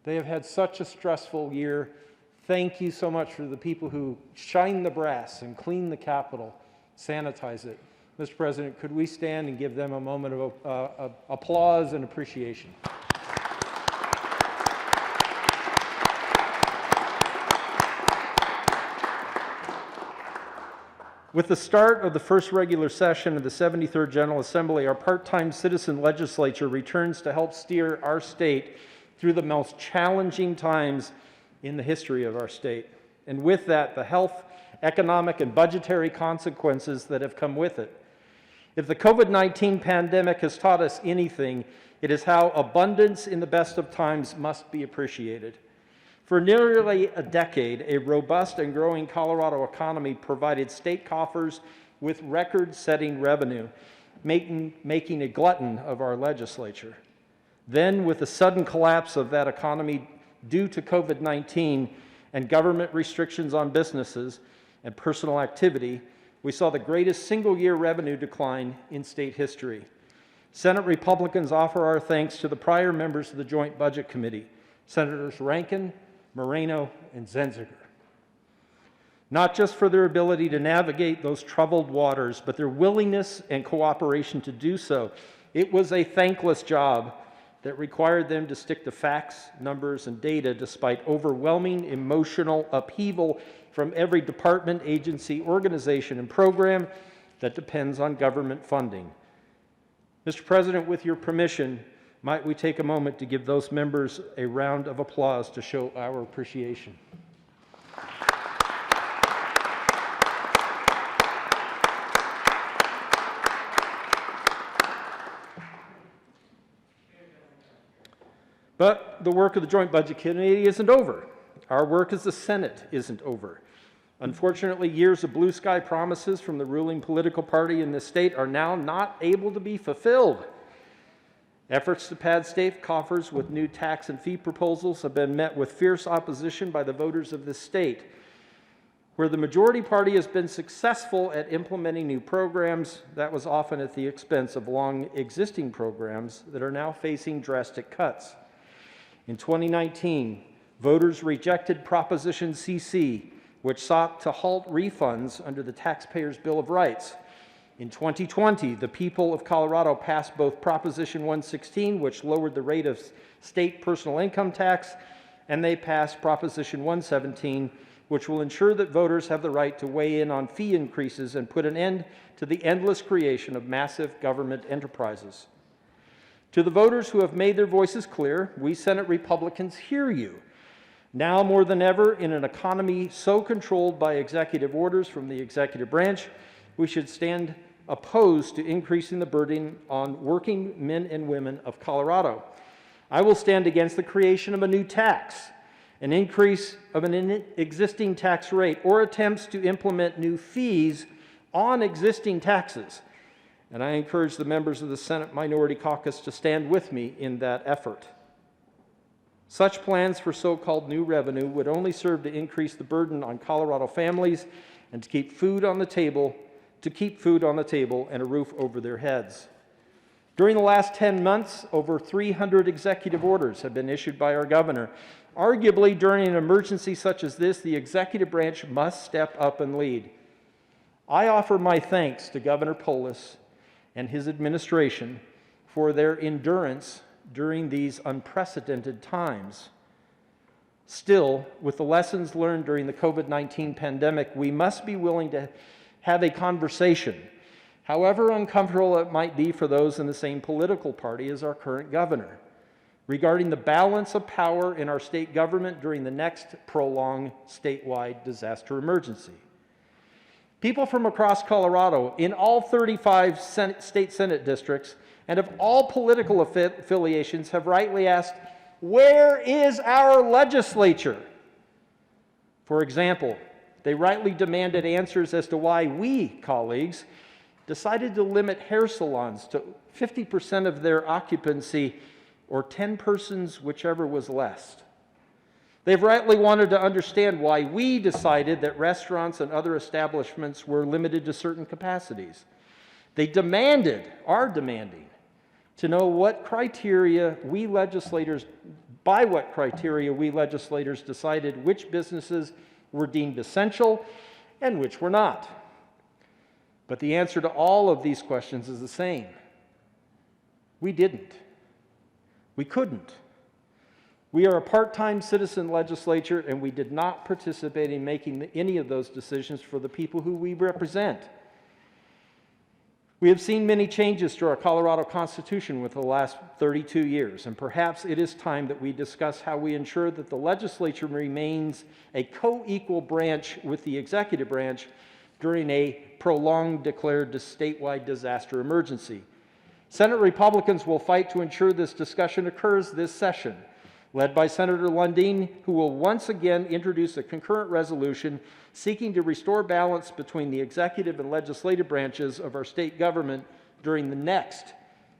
They have had such a stressful year. Thank you so much for the people who shine the brass and clean the Capitol, sanitize it. Mr. President, could we stand and give them a moment of applause and appreciation? With the start of the first regular session of the 73rd General Assembly, our part-time citizen legislature returns to help steer our state through the most challenging times in the history of our state. And with that, the health, economic, and budgetary consequences that have come with it. If the COVID-19 pandemic has taught us anything, it is how abundance in the best of times must be appreciated. For nearly a decade, a robust and growing Colorado economy provided state coffers with record-setting revenue, making a glutton of our legislature. Then, with the sudden collapse of that economy due to COVID-19 and government restrictions on businesses, and personal activity, we saw the greatest single-year revenue decline in state history. Senate Republicans offer our thanks to the prior members of the Joint Budget Committee, Senators Rankin, Moreno, and Zenziger. Not just for their ability to navigate those troubled waters, but their willingness and cooperation to do so. It was a thankless job that required them to stick to facts, numbers, and data despite overwhelming emotional upheaval from every department, agency, organization, and program that depends on government funding. Mr. President, with your permission, might we take a moment to give those members a round of applause to show our appreciation. But the work of the Joint Budget Committee isn't over. Our work as the Senate isn't over. Unfortunately, years of blue sky promises from the ruling political party in this state are now not able to be fulfilled. Efforts to pad state coffers with new tax and fee proposals have been met with fierce opposition by the voters of this state. Where the majority party has been successful at implementing new programs, that was often at the expense of long existing programs that are now facing drastic cuts. In 2019, voters rejected Proposition CC, which sought to halt refunds under the Taxpayers' Bill of Rights. In 2020, the people of Colorado passed both Proposition 116, which lowered the rate of state personal income tax, and they passed Proposition 117, which will ensure that voters have the right to weigh in on fee increases and put an end to the endless creation of massive government enterprises. To the voters who have made their voices clear, we Senate Republicans hear you. Now more than ever, in an economy so controlled by executive orders from the executive branch, we should stand opposed to increasing the burden on working men and women of Colorado. I will stand against the creation of a new tax, an increase of an existing tax rate, or attempts to implement new fees on existing taxes. And I encourage the members of the Senate Minority Caucus to stand with me in that effort. Such plans for so-called new revenue would only serve to increase the burden on Colorado families and to keep food on the table and a roof over their heads. During the last 10 months, over 300 executive orders have been issued by our governor. Arguably, during an emergency such as this, the executive branch must step up and lead. I offer my thanks to Governor Polis and his administration for their endurance during these unprecedented times. Still, with the lessons learned during the COVID-19 pandemic, we must be willing to have a conversation, however uncomfortable it might be for those in the same political party as our current governor, regarding the balance of power in our state government during the next prolonged statewide disaster emergency. People from across Colorado, in all 35 state Senate districts, and of all political affiliations, have rightly asked, where is our legislature? For example, they rightly demanded answers as to why we, colleagues, decided to limit hair salons to 50% of their occupancy, or 10 persons, whichever was less. They've rightly wanted to understand why we decided that restaurants and other establishments were limited to certain capacities. They are demanding, to know by what criteria we legislators decided which businesses were deemed essential and which were not. But the answer to all of these questions is the same. We didn't. We couldn't. We are a part-time citizen legislature, and we did not participate in making any of those decisions for the people who we represent. We have seen many changes to our Colorado Constitution within the last 32 years, and perhaps it is time that we discuss how we ensure that the legislature remains a co-equal branch with the executive branch during a prolonged declared statewide disaster emergency. Senate Republicans will fight to ensure this discussion occurs this session, led by Senator Lundeen, who will once again introduce a concurrent resolution seeking to restore balance between the executive and legislative branches of our state government during the next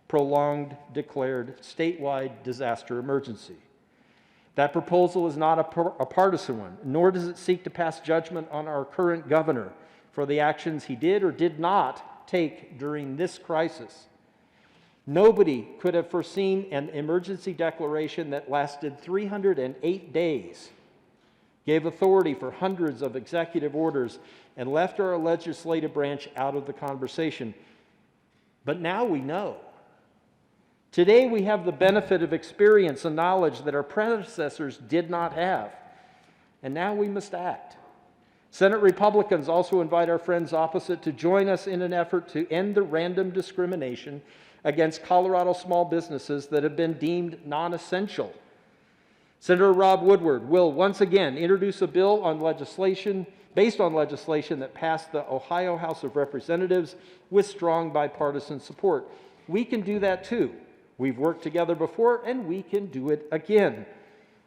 prolonged declared statewide disaster emergency. That proposal is not a partisan one, nor does it seek to pass judgment on our current governor for the actions he did or did not take during this crisis. Nobody could have foreseen an emergency declaration that lasted 308 days, gave authority for hundreds of executive orders, and left our legislative branch out of the conversation. But now we know. Today we have the benefit of experience and knowledge that our predecessors did not have. And now we must act. Senate Republicans also invite our friends opposite to join us in an effort to end the random discrimination against Colorado small businesses that have been deemed non-essential. Senator Rob Woodward will once again introduce a bill on legislation based on legislation that passed the Ohio House of Representatives with strong bipartisan support. We can do that too. We've worked together before, and we can do it again.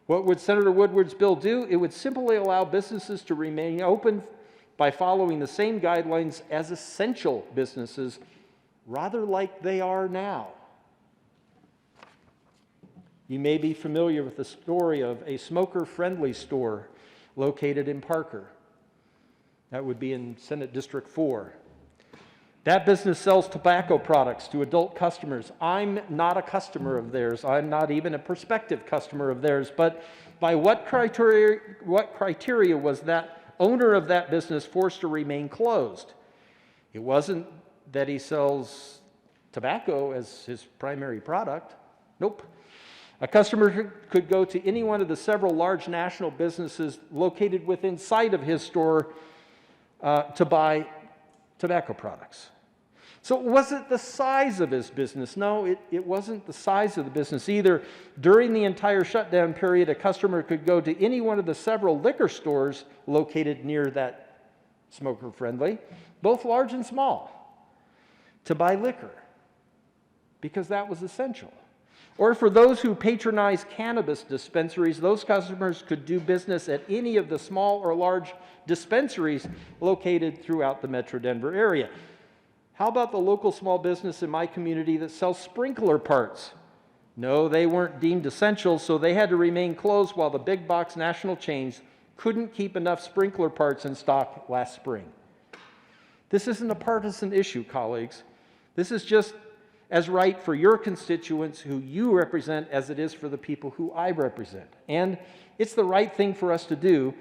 What would Senator Woodward's bill do? It would simply allow businesses to remain open by following the same guidelines as essential businesses, rather like they are now. You may be familiar with the story of a smoker-friendly store located in Parker. That would be in Senate District 4. That business sells tobacco products to adult customers. I'm not a customer of theirs. I'm not even a prospective customer of theirs. But by what criteria was that owner of that business forced to remain closed? It wasn't that he sells tobacco as his primary product. Nope. A customer could go to any one of the several large national businesses located within sight of his store to buy tobacco products. So was it the size of his business? No, it wasn't the size of the business either. During the entire shutdown period, a customer could go to any one of the several liquor stores located near that smoker-friendly, both large and small, to buy liquor, because that was essential. Or for those who patronize cannabis dispensaries, those customers could do business at any of the small or large dispensaries located throughout the Metro Denver area. How about the local small business in my community that sells sprinkler parts? No, they weren't deemed essential, so they had to remain closed while the big box national chains couldn't keep enough sprinkler parts in stock last spring. This isn't a partisan issue, colleagues. This is just as right for your constituents who you represent as it is for the people who I represent. And it's the right thing for us to do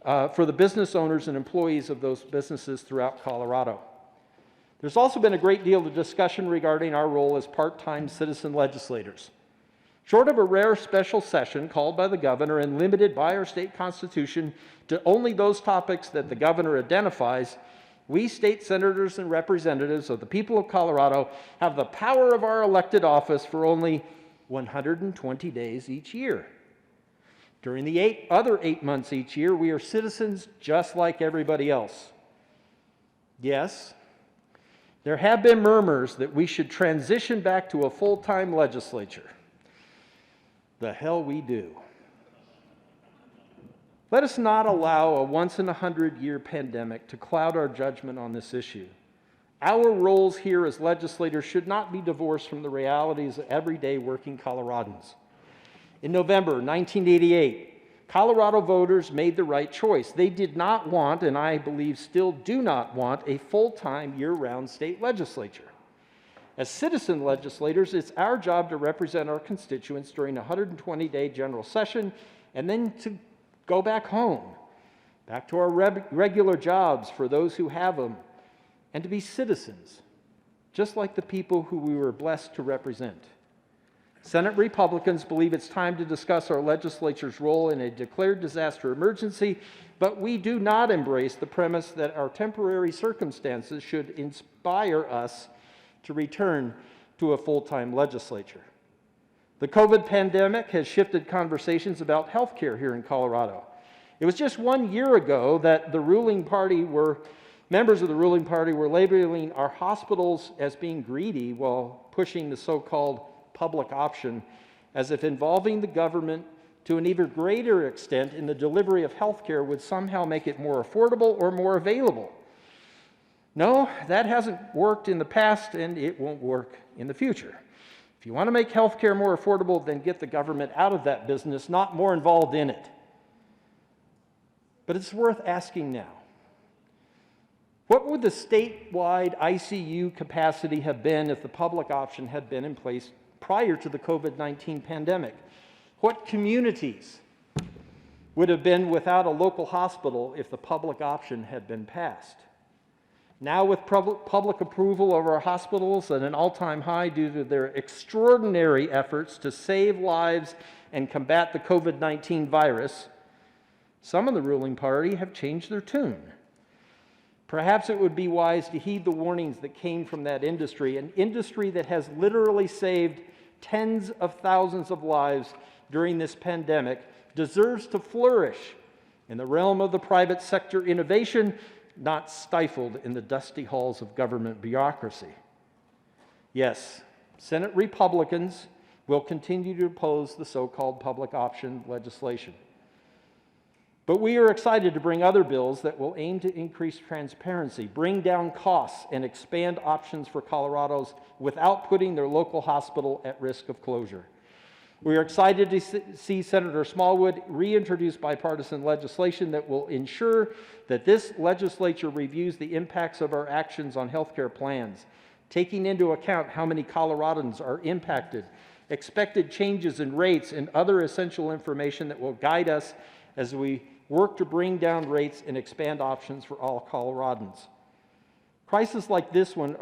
for the business owners and employees of those businesses throughout Colorado. There's also been a great deal of discussion regarding our role as part-time citizen legislators. Short of a rare special session called by the governor and limited by our state constitution to only those topics that the governor identifies, we state senators and representatives of the people of Colorado have the power of our elected office for only 120 days each year. During the other 8 months each year, we are citizens just like everybody else. Yes, there have been murmurs that we should transition back to a full-time legislature. The hell we do. Let us not allow a once-in-a-100-year pandemic to cloud our judgment on this issue. Our roles here as legislators should not be divorced from the realities of everyday working Coloradans. In November 1988, Colorado voters made the right choice. They did not want, and I believe still do not want, a full-time year-round state legislature. As citizen legislators, it's our job to represent our constituents during a 120-day general session and then to go back home, back to our regular jobs for those who have them, and to be citizens, just like the people who we were blessed to represent. Senate Republicans believe it's time to discuss our legislature's role in a declared disaster emergency, but we do not embrace the premise that our temporary circumstances should inspire us to return to a full-time legislature. The COVID pandemic has shifted conversations about health care here in Colorado. It was just 1 year ago that members of the ruling party were labeling our hospitals as being greedy while pushing the so-called public option, as if involving the government to an even greater extent in the delivery of health care would somehow make it more affordable or more available. No, that hasn't worked in the past, and it won't work in the future. If you want to make healthcare more affordable, then get the government out of that business, not more involved in it. But it's worth asking now. What would the statewide ICU capacity have been if the public option had been in place prior to the COVID-19 pandemic? What communities would have been without a local hospital if the public option had been passed? Now, with public approval of our hospitals at an all-time high due to their extraordinary efforts to save lives and combat the COVID-19 virus, some of the ruling party have changed their tune. Perhaps it would be wise to heed the warnings that came from that industry, an industry that has literally saved tens of thousands of lives during this pandemic, deserves to flourish in the realm of the private sector innovation, not stifled in the dusty halls of government bureaucracy. Yes, Senate Republicans will continue to oppose the so-called public option legislation. But we are excited to bring other bills that will aim to increase transparency, bring down costs, and expand options for Colorados without putting their local hospital at risk of closure. We are excited to see Senator Smallwood reintroduce bipartisan legislation that will ensure that this legislature reviews the impacts of our actions on healthcare plans, taking into account how many Coloradans are impacted, expected changes in rates, and other essential information that will guide us as we work to bring down rates and expand options for all Coloradans. Crises like this one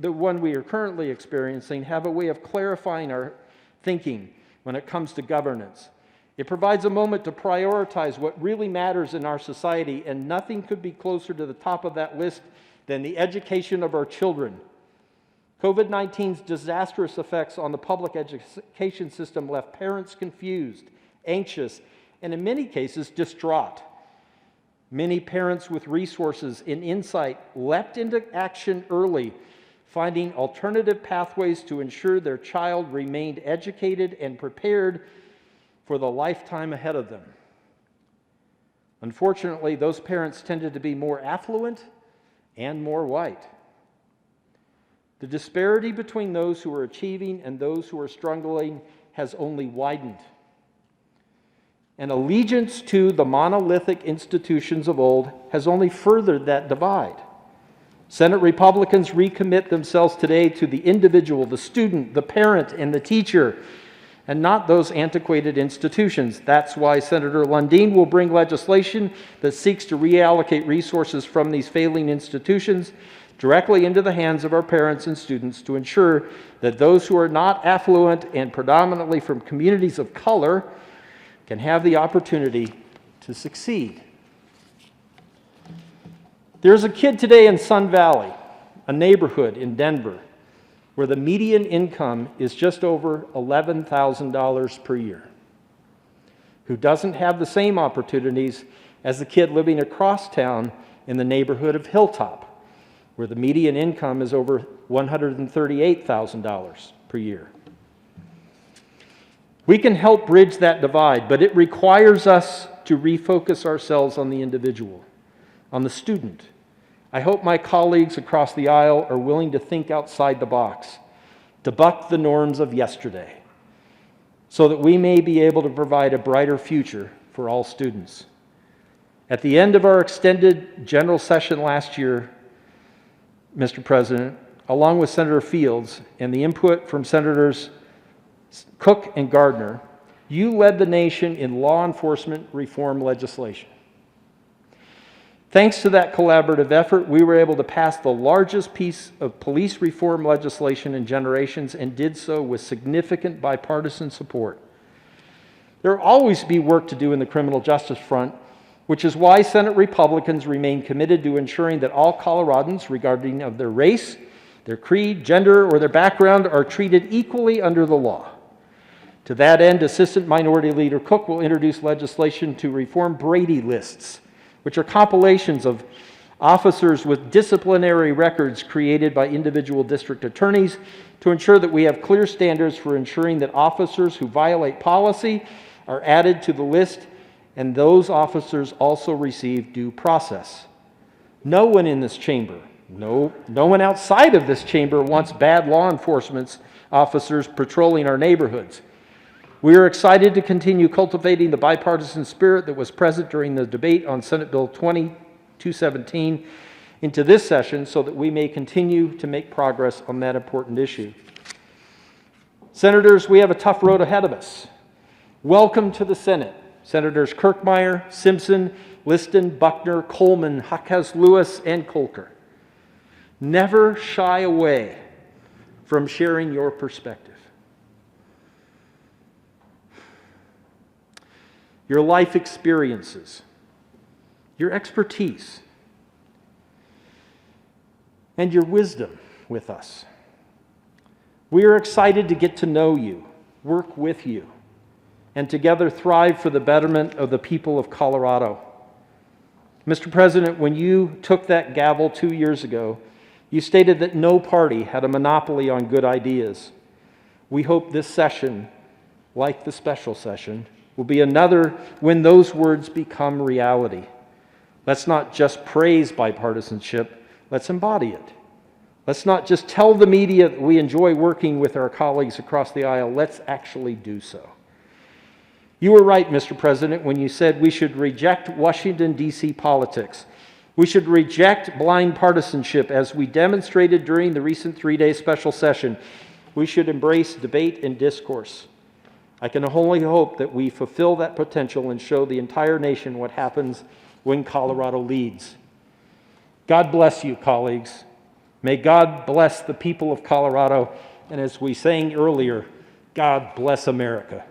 the one we are currently experiencing, have a way of clarifying our thinking when it comes to governance. It provides a moment to prioritize what really matters in our society, and nothing could be closer to the top of that list than the education of our children. COVID-19's disastrous effects on the public education system left parents confused, anxious, and in many cases distraught. Many parents with resources and insight leapt into action early, finding alternative pathways to ensure their child remained educated and prepared for the lifetime ahead of them. Unfortunately, those parents tended to be more affluent and more white. The disparity between those who are achieving and those who are struggling has only widened. And allegiance to the monolithic institutions of old has only furthered that divide. Senate Republicans recommit themselves today to the individual, the student, the parent, and the teacher, and not those antiquated institutions. That's why Senator Lundeen will bring legislation that seeks to reallocate resources from these failing institutions directly into the hands of our parents and students to ensure that those who are not affluent and predominantly from communities of color can have the opportunity to succeed. There's a kid today in Sun Valley, a neighborhood in Denver, where the median income is just over $11,000 per year, who doesn't have the same opportunities as the kid living across town in the neighborhood of Hilltop, where the median income is over $138,000 per year. We can help bridge that divide, but it requires us to refocus ourselves on the individual, on the student. I hope my colleagues across the aisle are willing to think outside the box, to buck the norms of yesterday, so that we may be able to provide a brighter future for all students. At the end of our extended general session last year, Mr. President, along with Senator Fields and the input from Senators Cook and Gardner, you led the nation in law enforcement reform legislation. Thanks to that collaborative effort, we were able to pass the largest piece of police reform legislation in generations, and did so with significant bipartisan support. There will always be work to do in the criminal justice front, which is why Senate Republicans remain committed to ensuring that all Coloradans, regardless of their race, their creed, gender, or their background, are treated equally under the law. To that end, Assistant Minority Leader Cook will introduce legislation to reform Brady lists, which are compilations of officers with disciplinary records created by individual district attorneys, to ensure that we have clear standards for ensuring that officers who violate policy are added to the list, and those officers also receive due process. No one in this chamber, no one outside of this chamber wants bad law enforcement officers patrolling our neighborhoods. We are excited to continue cultivating the bipartisan spirit that was present during the debate on Senate Bill 2217 into this session so that we may continue to make progress on that important issue. Senators, we have a tough road ahead of us. Welcome to the Senate, Senators Kirkmeyer, Simpson, Liston, Buckner, Coleman, Jaquez Lewis, and Kolker. Never shy away from sharing your perspective. Your life experiences, your expertise, and your wisdom with us. We are excited to get to know you, work with you, and together thrive for the betterment of the people of Colorado. Mr. President, when you took that gavel 2 years ago, you stated that no party had a monopoly on good ideas. We hope this session, like the special session, will be another when those words become reality. Let's not just praise bipartisanship, let's embody it. Let's not just tell the media that we enjoy working with our colleagues across the aisle, let's actually do so. You were right, Mr. President, when you said we should reject Washington, D.C. politics. We should reject blind partisanship as we demonstrated during the recent 3-day special session. We should embrace debate and discourse. I can only hope that we fulfill that potential and show the entire nation what happens when Colorado leads. God bless you, colleagues. May God bless the people of Colorado, and as we sang earlier, God bless America.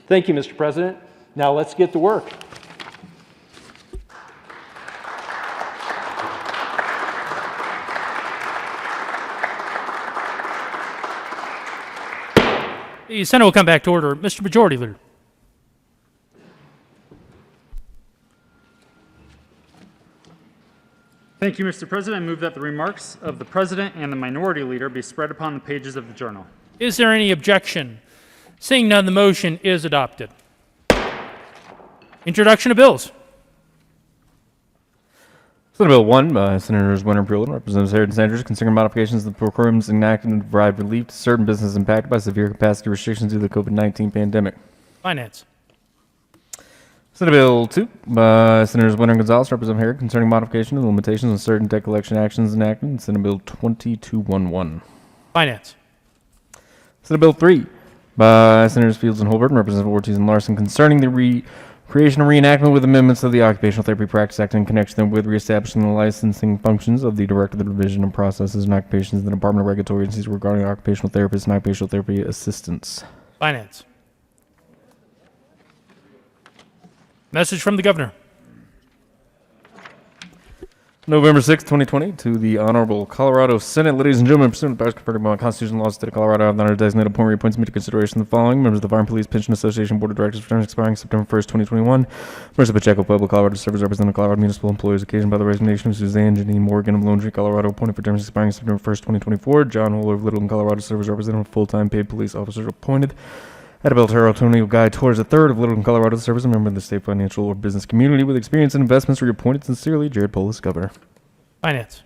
Thank you, Mr. President. Now let's get to work. The Senate will come back to order. Mr. Majority Leader. Thank you, Mr. President. I move that the remarks of the President and the Minority Leader be spread upon the pages of the Journal. Is there any objection? Seeing none, the motion is adopted. Introduction of bills. Senate Bill 1 by Senators Winter and Brulin, Representatives Harrod and Sanders, concerning modifications to the programs enacted to provide relief to certain businesses impacted by severe capacity restrictions due to the COVID-19 pandemic. Finance. Senate Bill 2 by Senators Winter and Gonzalez, Representative Harrod, concerning modification of the limitations on certain debt collection actions enacted in Senate Bill 2211. Finance. Senate Bill 3 by Senators Fields and Holbert, Representative Ortiz and Larson, concerning the creation and reenactment with amendments of the Occupational Therapy Practice Act in connection with reestablishing the licensing functions of the Director of the Division of Processes and Occupations in the Department of Regulatory Agencies regarding occupational therapists and occupational therapy assistants. Finance. Message from the Governor. November 6, 2020, to the Honorable Colorado Senate. Ladies and gentlemen, pursuant to the powers conferred by the Constitution and laws of the state of Colorado, I have the honor to designate appoint reappoints me to consideration the following: members of the Fire and Police Pension Association Board of Directors for terms expiring September 1st, 2021. Members of Pacheco Pueblo, Colorado, serve as representative Colorado municipal employees occasioned by the resignation of Suzanne Janine Morgan of Lone Tree, Colorado, appointed for terms expiring September 1st, 2024. John Holer of Littleton, Colorado, serve as representative full-time paid police officers appointed. Adabel Terrell Antonio Guy Torres III of Littleton, Colorado, serve as a member of the state financial or business community with experience in investments. Reappointed. Sincerely, Jared Polis, Governor. Finance.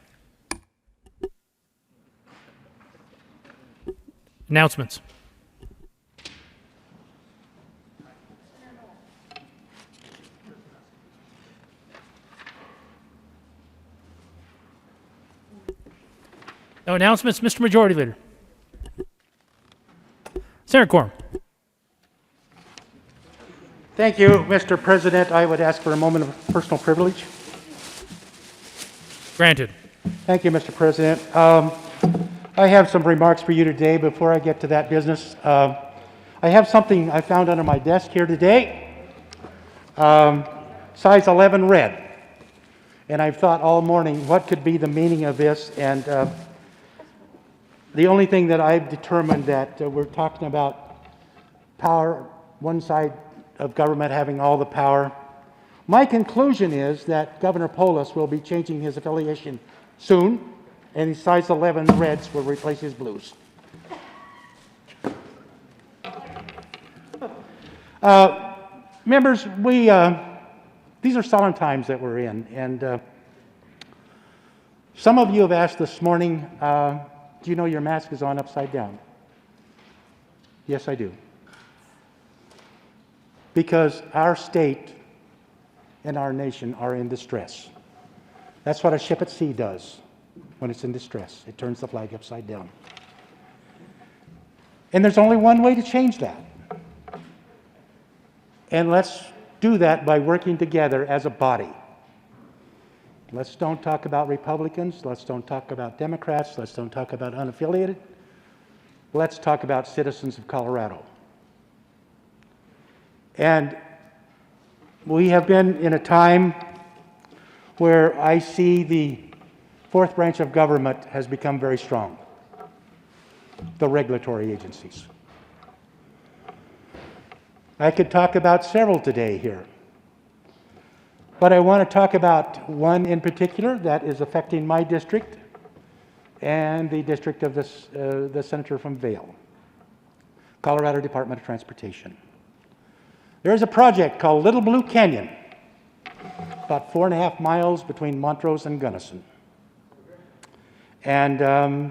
Announcements. No announcements, Mr. Majority Leader. Senator Quorum. Thank you, Mr. President. I would ask for a moment of personal privilege. Granted. Thank you, Mr. President. I have some remarks for you today before I get to that business. I have something I found under my desk here today, size 11 red. And I've thought all morning, what could be the meaning of this? And the only thing that I've determined that we're talking about power, one side of government having all the power. My conclusion is that Governor Polis will be changing his affiliation soon, and his size 11 reds will replace his blues. Members, these are solemn times that we're in, and some of you have asked this morning, do you know your mask is on upside down? Yes, I do. Because our state and our nation are in distress. That's what a ship at sea does when it's in distress. It turns the flag upside down. And there's only one way to change that. And let's do that by working together as a body. Let's don't talk about Republicans. Let's don't talk about Democrats. Let's don't talk about unaffiliated. Let's talk about citizens of Colorado. And we have been in a time where I see the fourth branch of government has become very strong, the regulatory agencies. I could talk about several today here, but I want to talk about one in particular that is affecting my district and the district of the senator from Vail, Colorado Department of Transportation. There is a project called Little Blue Canyon, about 4.5 miles between Montrose and Gunnison. And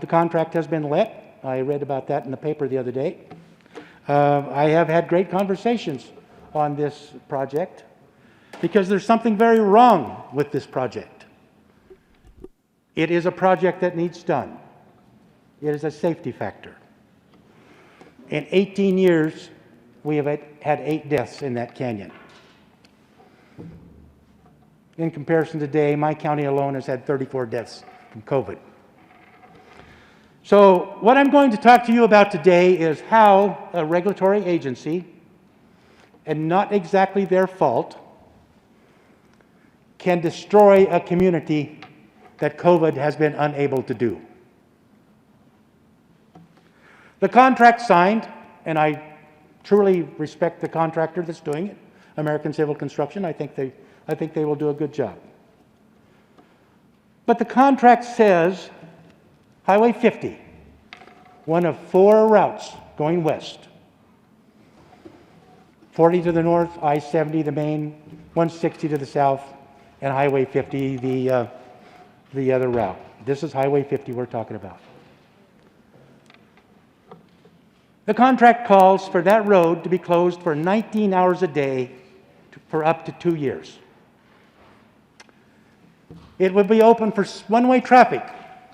the contract has been let. I read about that in the paper the other day. I have had great conversations on this project because there's something very wrong with this project. It is a project that needs done. It is a safety factor. In 18 years, we have had 8 deaths in that canyon. In comparison to today, my county alone has had 34 deaths from COVID. So what I'm going to talk to you about today is how a regulatory agency, and not exactly their fault, can destroy a community that COVID has been unable to do. The contract signed, and I truly respect the contractor that's doing it, American Civil Construction. I think they will do a good job. But the contract says Highway 50, one of 4 routes going west. 40 to the north, I-70 the main, 160 to the south, and Highway 50 the other route. This is Highway 50 we're talking about. The contract calls for that road to be closed for 19 hours a day for up to 2 years. It would be open for one-way traffic,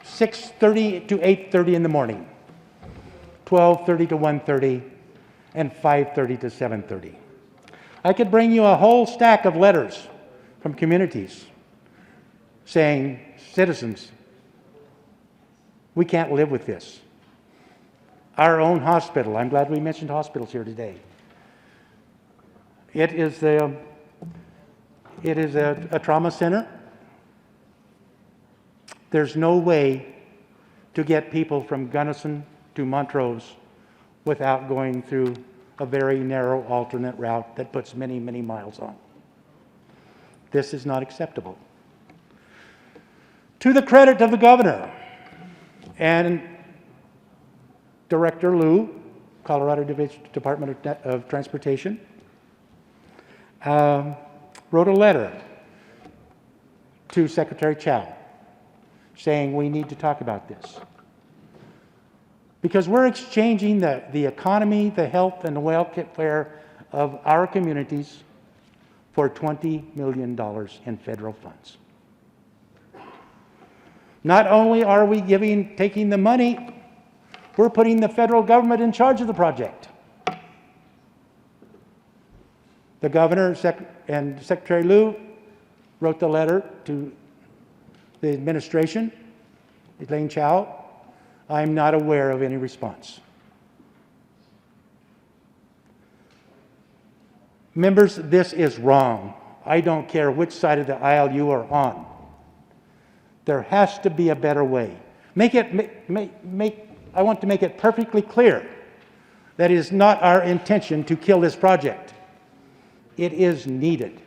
6:30 to 8:30 in the morning, 12:30 to 1:30, and 5:30 to 7:30. I could bring you a whole stack of letters from communities saying, citizens, we can't live with this. Our own hospital, I'm glad we mentioned hospitals here today. It is a trauma center. There's no way to get people from Gunnison to Montrose without going through a very narrow alternate route that puts many, many miles on. This is not acceptable. To the credit of the governor and Director Liu, Colorado Department of Transportation, wrote a letter to Secretary Chow saying we need to talk about this. Because we're exchanging the economy, the health, and the welfare of our communities for $20 million in federal funds. Not only are we taking the money, we're putting the federal government in charge of the project. The governor and Secretary Liu wrote the letter to the administration, Elaine Chao. I'm not aware of any response. Members, this is wrong. I don't care which side of the aisle you are on. There has to be a better way. I want to make it perfectly clear that it is not our intention to kill this project. It is needed.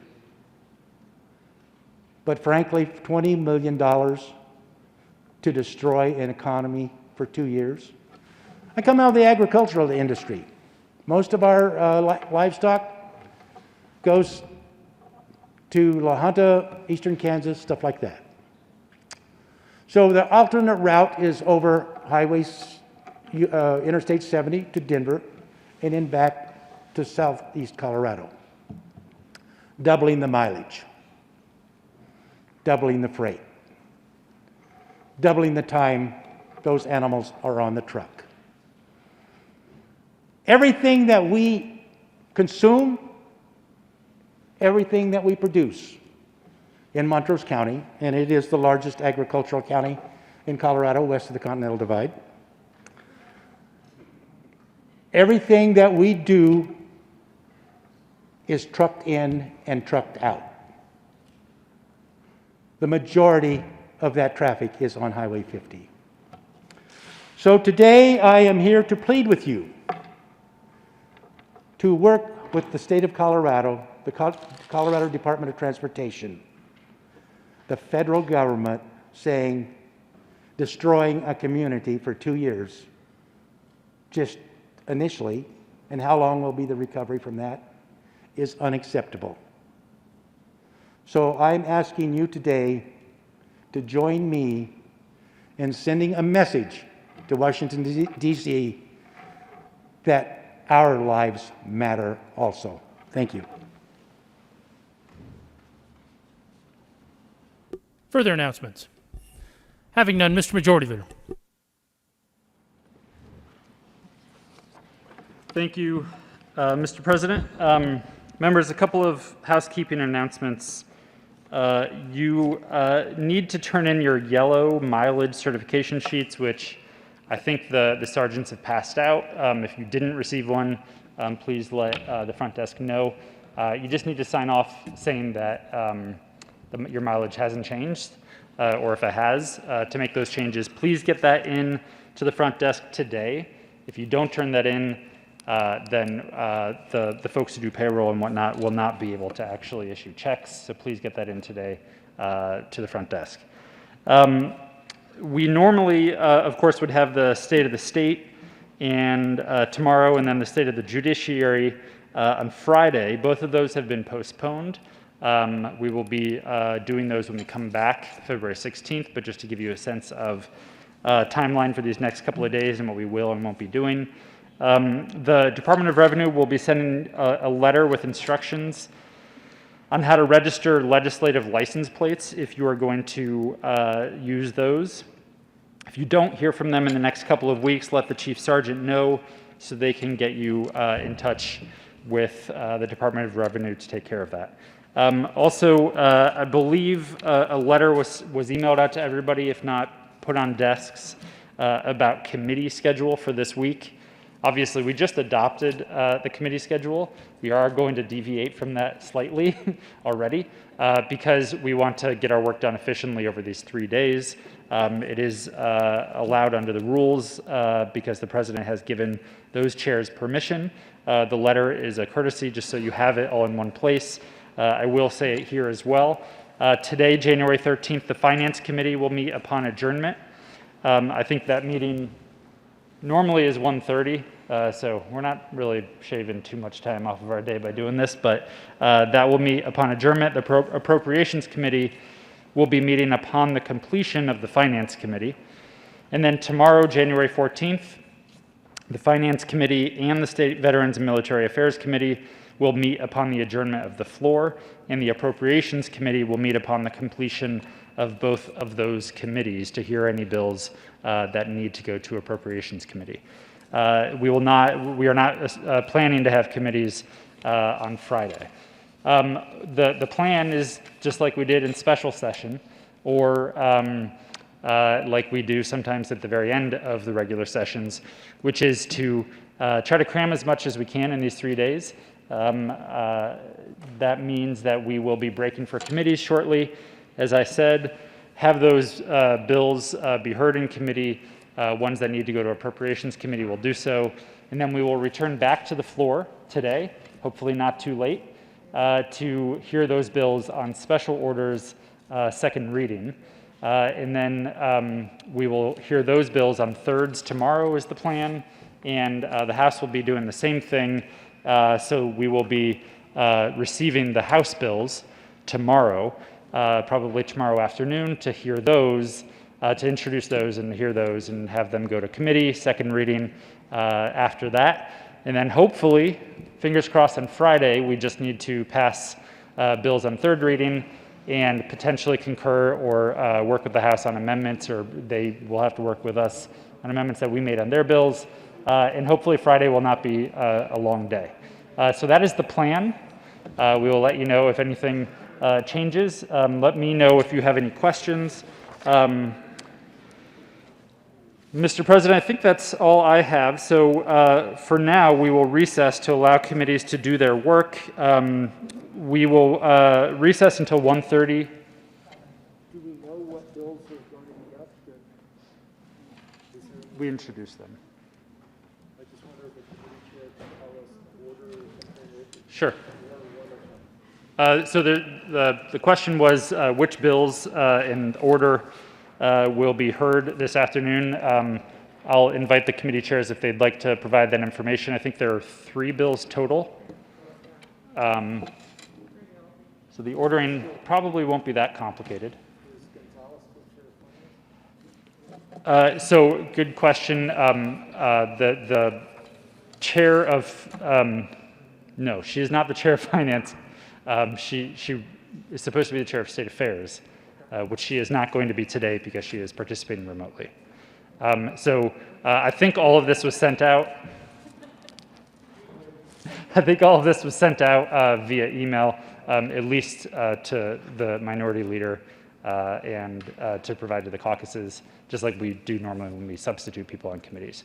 But frankly, $20 million to destroy an economy for 2 years. I come out of the agricultural industry. Most of our livestock goes to La Junta, eastern Kansas, stuff like that. So the alternate route is over Interstate 70 to Denver, and then back to southeast Colorado. Doubling the mileage, doubling the freight, doubling the time those animals are on the truck. Everything that we consume, everything that we produce in Montrose County, and it is the largest agricultural county in Colorado west of the Continental Divide, everything that we do is trucked in and trucked out. The majority of that traffic is on Highway 50. So today I am here to plead with you to work with the state of Colorado, the Colorado Department of Transportation, the federal government saying destroying a community for 2 years, just initially, and how long will be the recovery from that, is unacceptable. So I'm asking you today to join me in sending a message to Washington, D.C. that our lives matter also. Thank you. Further announcements? Having none, Mr. Majority Leader. Thank you, Mr. President. Members, a couple of housekeeping announcements. You need to turn in your yellow mileage certification sheets, which I think the sergeants have passed out. If you didn't receive one, please let the front desk know. You just need to sign off saying that your mileage hasn't changed, or if it has, to make those changes. Please get that in to the front desk today. If you don't turn that in, then the folks who do payroll and whatnot will not be able to actually issue checks. So please get that in today to the front desk. We normally, of course, would have the State of the State and tomorrow, and then the State of the Judiciary on Friday. Both of those have been postponed. We will be doing those when we come back February 16th, but just to give you a sense of timeline for these next couple of days and what we will and won't be doing. The Department of Revenue will be sending a letter with instructions on how to register legislative license plates if you are going to use those. If you don't hear from them in the next couple of weeks, let the Chief Sergeant know so they can get you in touch with the Department of Revenue to take care of that. Also, I believe a letter was emailed out to everybody, if not put on desks, about committee schedule for this week. Obviously, we just adopted the committee schedule. We are going to deviate from that slightly already because we want to get our work done efficiently over these 3 days. It is allowed under the rules because the president has given those chairs permission. The letter is a courtesy just so you have it all in one place. I will say it here as well. Today, January 13th, the Finance Committee will meet upon adjournment. I think that meeting normally is 1:30, so we're not really shaving too much time off of our day by doing this, but that will meet upon adjournment. The Appropriations Committee will be meeting upon the completion of the Finance Committee. And then tomorrow, January 14th, the Finance Committee and the State Veterans and Military Affairs Committee will meet upon the adjournment of the floor, and the Appropriations Committee will meet upon the completion of both of those committees to hear any bills that need to go to Appropriations Committee. We are not planning to have committees on Friday. The plan is just like we did in special session, or like we do sometimes at the very end of the regular sessions, which is to try to cram as much as we can in these 3 days. That means that we will be breaking for committees shortly. As I said, have those bills be heard in committee. Ones that need to go to Appropriations Committee will do so. And then we will return back to the floor today, hopefully not too late, to hear those bills on special orders, second reading. And then we will hear those bills on thirds tomorrow is the plan. And the House will be doing the same thing. So we will be receiving the House bills tomorrow, probably tomorrow afternoon, to hear those, to introduce those and hear those and have them go to committee, second reading after that. And then hopefully, fingers crossed, on Friday, we just need to pass bills on third reading and potentially concur or work with the House on amendments, or they will have to work with us on amendments that we made on their bills. And hopefully Friday will not be a long day. So that is the plan. We will let you know if anything changes. Let me know if you have any questions. Mr. President, I think that's all I have. So for now, we will recess to allow committees to do their work. We will recess until 1:30. Do we know what bills are going to be up? We introduced them. I just wonder if the committee chair can tell us the order or something. Sure. So the question was which bills in order will be heard this afternoon. I'll invite the committee chairs if they'd like to provide that information. I think there are 3 bills total. So the ordering probably won't be that complicated. So good question. The chair of, no, she is not the chair of finance. She is supposed to be the chair of state affairs, which she is not going to be today because she is participating remotely. I think all of this was sent out. I think all of this was sent out via email, at least to the minority leader and to provide to the caucuses, just like we do normally when we substitute people on committees.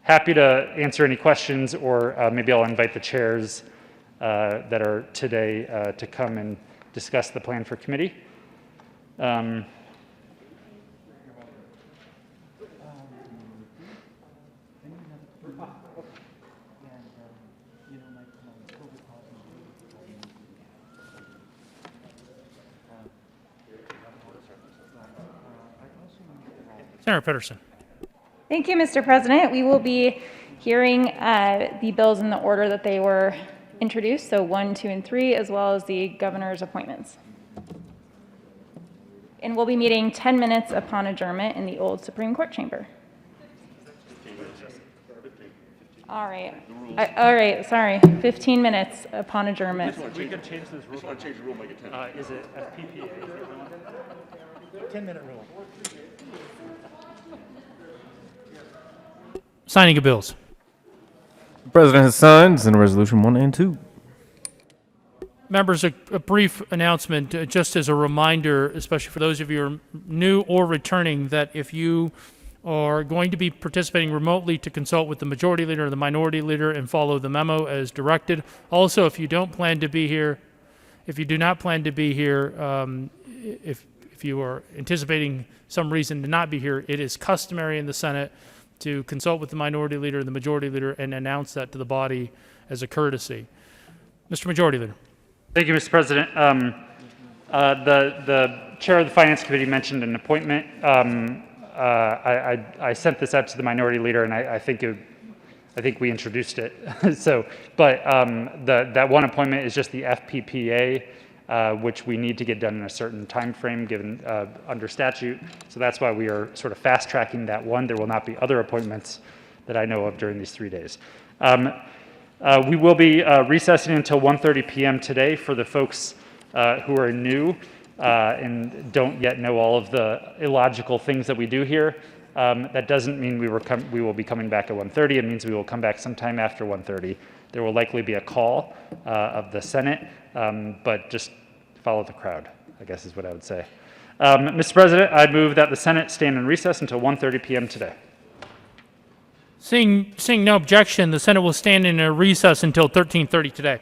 Happy to answer any questions, or maybe I'll invite the chairs that are today to come and discuss the plan for committee. Senator Peterson. Thank you, Mr. President. We will be hearing the bills in the order that they were introduced, so 1, 2, and 3, as well as the governor's appointments. And we'll be meeting 10 minutes upon adjournment in the old Supreme Court chamber. All right. All right, sorry. 15 minutes upon adjournment. We can change this rule. Change the rule, make it 10. Is it FPPA? 10-minute rule. Signing of bills. The President has signed Senate Resolution 1 and 2. Members, a brief announcement, just as a reminder, especially for those of you who are new or returning, that if you are going to be participating remotely, to consult with the majority leader or the minority leader and follow the memo as directed. Also, if you don't plan to be here, if you do not plan to be here, if you are anticipating some reason to not be here, it is customary in the Senate to consult with the minority leader and the majority leader and announce that to the body as a courtesy. Mr. Majority Leader. Thank you, Mr. President. The chair of the Finance Committee mentioned an appointment. I sent this out to the minority leader, and I think we introduced it. That one appointment is just the FPPA, which we need to get done in a certain time frame given under statute. So that's why we are sort of fast tracking that one. There will not be other appointments that I know of during these 3 days. We will be recessing until 1:30 p.m. today for the folks who are new and don't yet know all of the illogical things that we do here. That doesn't mean we will be coming back at 1:30. It means we will come back sometime after 1:30. There will likely be a call of the Senate, but just follow the crowd, I guess is what I would say. Mr. President, I move that the Senate stand in recess until 1:30 p.m. today. Seeing no objection, the Senate will stand in a recess until 13:30 today.